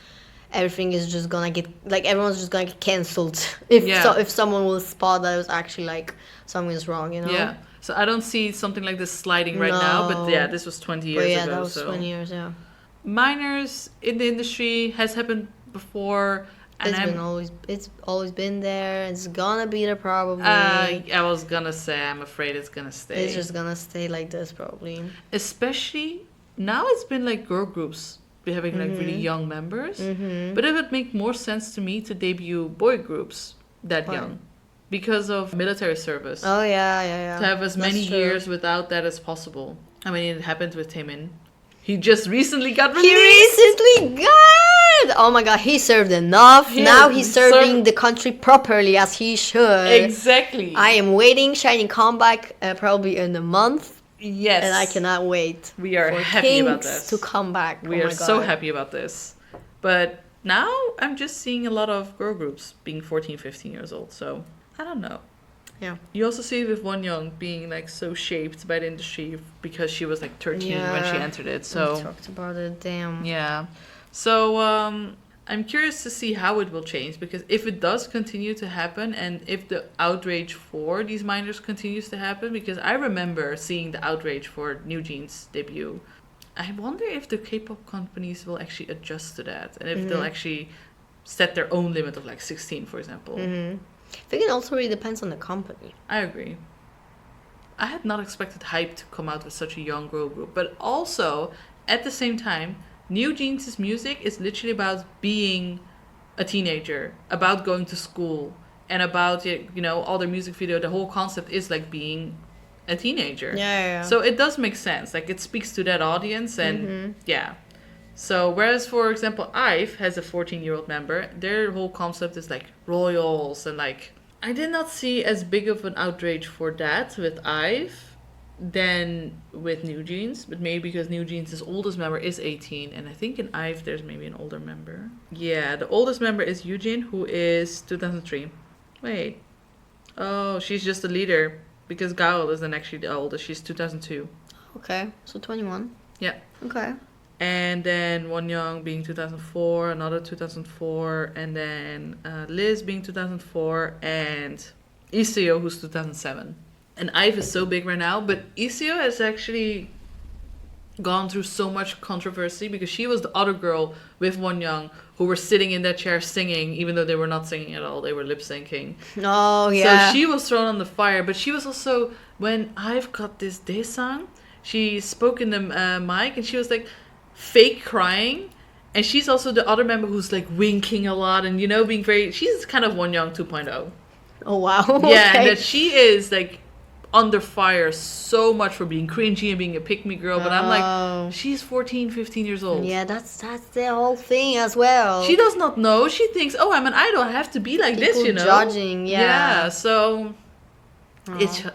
[SPEAKER 1] everything is just gonna get, like, everyone's just gonna get cancelled if someone will spot that it was actually like something is wrong, you know?
[SPEAKER 2] Yeah. So I don't see something like this sliding right now, but yeah, this was 20 years ago.
[SPEAKER 1] Yeah, that was 20 years, yeah.
[SPEAKER 2] Minors in the industry has happened before. And
[SPEAKER 1] it's always been there. It's gonna be there probably.
[SPEAKER 2] I was gonna say, I'm afraid it's gonna stay.
[SPEAKER 1] It's just gonna stay like this probably.
[SPEAKER 2] Especially now, it's been like girl groups having like really young members. But it would make more sense to me to debut boy groups that young, because of military service.
[SPEAKER 1] Oh yeah.
[SPEAKER 2] To have as many years without that as possible. I mean, it happened with Taemin. He just recently got released.
[SPEAKER 1] Oh my god, he served enough. Now he's serving the country properly as he should.
[SPEAKER 2] Exactly.
[SPEAKER 1] I am waiting Shining comeback probably in a month.
[SPEAKER 2] Yes.
[SPEAKER 1] And I cannot wait.
[SPEAKER 2] We are happy about this.
[SPEAKER 1] To come back.
[SPEAKER 2] We are so happy about this. But now I'm just seeing a lot of girl groups being 14, 15 years old. So I don't know.
[SPEAKER 1] Yeah.
[SPEAKER 2] You also see it with Wonyoung being like so shaped by the industry because she was like 13 when she entered it. So
[SPEAKER 1] we talked about it. Damn.
[SPEAKER 2] Yeah. So I'm curious to see how it will change, because if it does continue to happen, and if the outrage for these minors continues to happen, because I remember seeing the outrage for New Jeans debut. I wonder if the K-pop companies will actually adjust to that, and if they'll actually set their own limit of like 16, for example.
[SPEAKER 1] I think it also really depends on the company.
[SPEAKER 2] I agree. I had not expected Hype to come out with such a young girl group, but also at the same time, New Jeans' music is literally about being a teenager, about going to school, and about, you know, all their music video. The whole concept is like being a teenager.
[SPEAKER 1] Yeah.
[SPEAKER 2] So it does make sense. Like, it speaks to that audience, and yeah. So whereas, for example, IVE has a 14-year-old member, their whole concept is like royals, and like, I did not see as big of an outrage for that with IVE than with New Jeans, but maybe because New Jeans' oldest member is 18, and I think in IVE there's maybe an older member. Yeah, the oldest member is Eugene, who is 2003. Wait. Oh, she's just the leader, because Gaul isn't actually the oldest. She's 2002.
[SPEAKER 1] Okay, so 21.
[SPEAKER 2] Yeah.
[SPEAKER 1] Okay.
[SPEAKER 2] And then Wonyoung being 2004, another 2004, and then Liz being 2004, and Iseo, who's 2007. And IVE is so big right now, but Iseo has actually gone through so much controversy, because she was the other girl with Wonyoung who were sitting in that chair singing, even though they were not singing at all, they were lip syncing.
[SPEAKER 1] Oh yeah.
[SPEAKER 2] So she was thrown on the fire, but she was also, when IVE got this Daesang, she spoke in the mic, and she was like fake crying, and she's also the other member who's like winking a lot, and, you know, being very, she's kind of Wonyoung 2.0.
[SPEAKER 1] Oh wow.
[SPEAKER 2] Yeah.
[SPEAKER 1] Okay.
[SPEAKER 2] And that she is like under fire so much for being cringy and being a pick-me girl, but I'm like, she's 14, 15 years old.
[SPEAKER 1] Yeah, that's the whole thing as well.
[SPEAKER 2] She does not know. She thinks, oh, I'm an idol, I have to be like
[SPEAKER 1] People
[SPEAKER 2] this, you know.
[SPEAKER 1] judging, yeah.
[SPEAKER 2] Yeah, so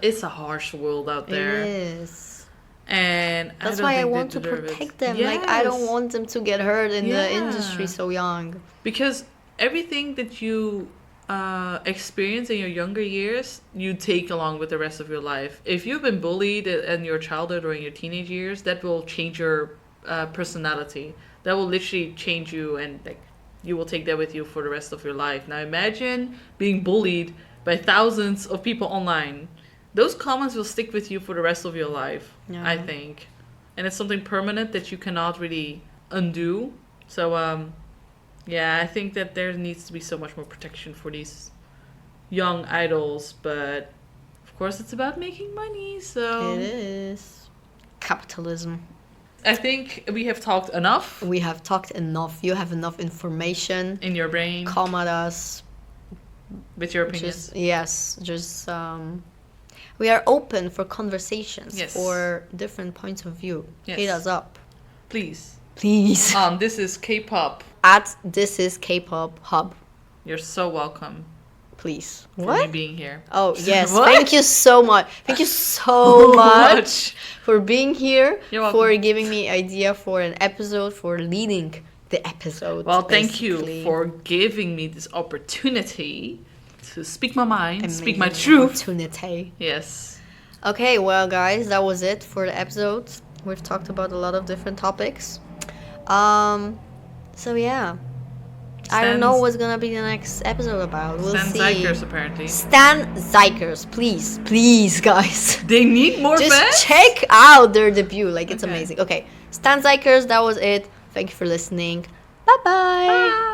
[SPEAKER 2] It's a harsh world out
[SPEAKER 1] It
[SPEAKER 2] there.
[SPEAKER 1] is.
[SPEAKER 2] And
[SPEAKER 1] That's
[SPEAKER 2] I don't
[SPEAKER 1] why I
[SPEAKER 2] think
[SPEAKER 1] want
[SPEAKER 2] they
[SPEAKER 1] to
[SPEAKER 2] deserve
[SPEAKER 1] protect
[SPEAKER 2] it.
[SPEAKER 1] them. Like, I don't
[SPEAKER 2] Yes.
[SPEAKER 1] want them to get hurt in the industry
[SPEAKER 2] Yeah.
[SPEAKER 1] so young.
[SPEAKER 2] Because everything that you experience in your younger years, you take along with the rest of your life. If you've been bullied in your childhood or in your teenage years, that will change your personality. That will literally change you, and like you will take that with you for the rest of your life. Now imagine being bullied by thousands of people online. Those comments will stick with you for the rest of your life, I
[SPEAKER 1] Yeah.
[SPEAKER 2] think. And it's something permanent that you cannot really undo. So yeah, I think that there needs to be so much more protection for these young idols, but of course it's about making money, so
[SPEAKER 1] It is. Capitalism.
[SPEAKER 2] I think we have talked enough
[SPEAKER 1] We have talked enough. You have enough information.
[SPEAKER 2] in your brain
[SPEAKER 1] Come at us.
[SPEAKER 2] with your opinions.
[SPEAKER 1] Just we are open for conversations,
[SPEAKER 2] Yes.
[SPEAKER 1] for different points of view.
[SPEAKER 2] Yes.
[SPEAKER 1] Hit us up,
[SPEAKER 2] Please.
[SPEAKER 1] please.
[SPEAKER 2] This is K-pop.
[SPEAKER 1] At This Is K-pop Hub,
[SPEAKER 2] You're so welcome
[SPEAKER 1] please.
[SPEAKER 2] for me
[SPEAKER 1] What?
[SPEAKER 2] being here.
[SPEAKER 1] Oh yes,
[SPEAKER 2] What?
[SPEAKER 1] thank you so much. Thank you so much
[SPEAKER 2] Much.
[SPEAKER 1] for being here.
[SPEAKER 2] You're welcome.
[SPEAKER 1] For giving me idea for an episode, for leading the episode.
[SPEAKER 2] Well, thank
[SPEAKER 1] basically.
[SPEAKER 2] you for giving me this opportunity to speak my mind, speak my
[SPEAKER 1] Amazing
[SPEAKER 2] truth.
[SPEAKER 1] opportunity.
[SPEAKER 2] Yes.
[SPEAKER 1] Okay, well, guys, that was it for the episode. We've talked about a lot of different topics. So yeah, I don't know what's gonna be the next episode about. We'll
[SPEAKER 2] Stan
[SPEAKER 1] see.
[SPEAKER 2] Zykers, apparently.
[SPEAKER 1] Stan Zykers, please, guys.
[SPEAKER 2] They need more
[SPEAKER 1] Just
[SPEAKER 2] fans?
[SPEAKER 1] check out their debut. Like, it's
[SPEAKER 2] Okay.
[SPEAKER 1] amazing. Okay, Stan Zykers, that was it. Thank you for listening. Bye-bye.
[SPEAKER 2] Bye.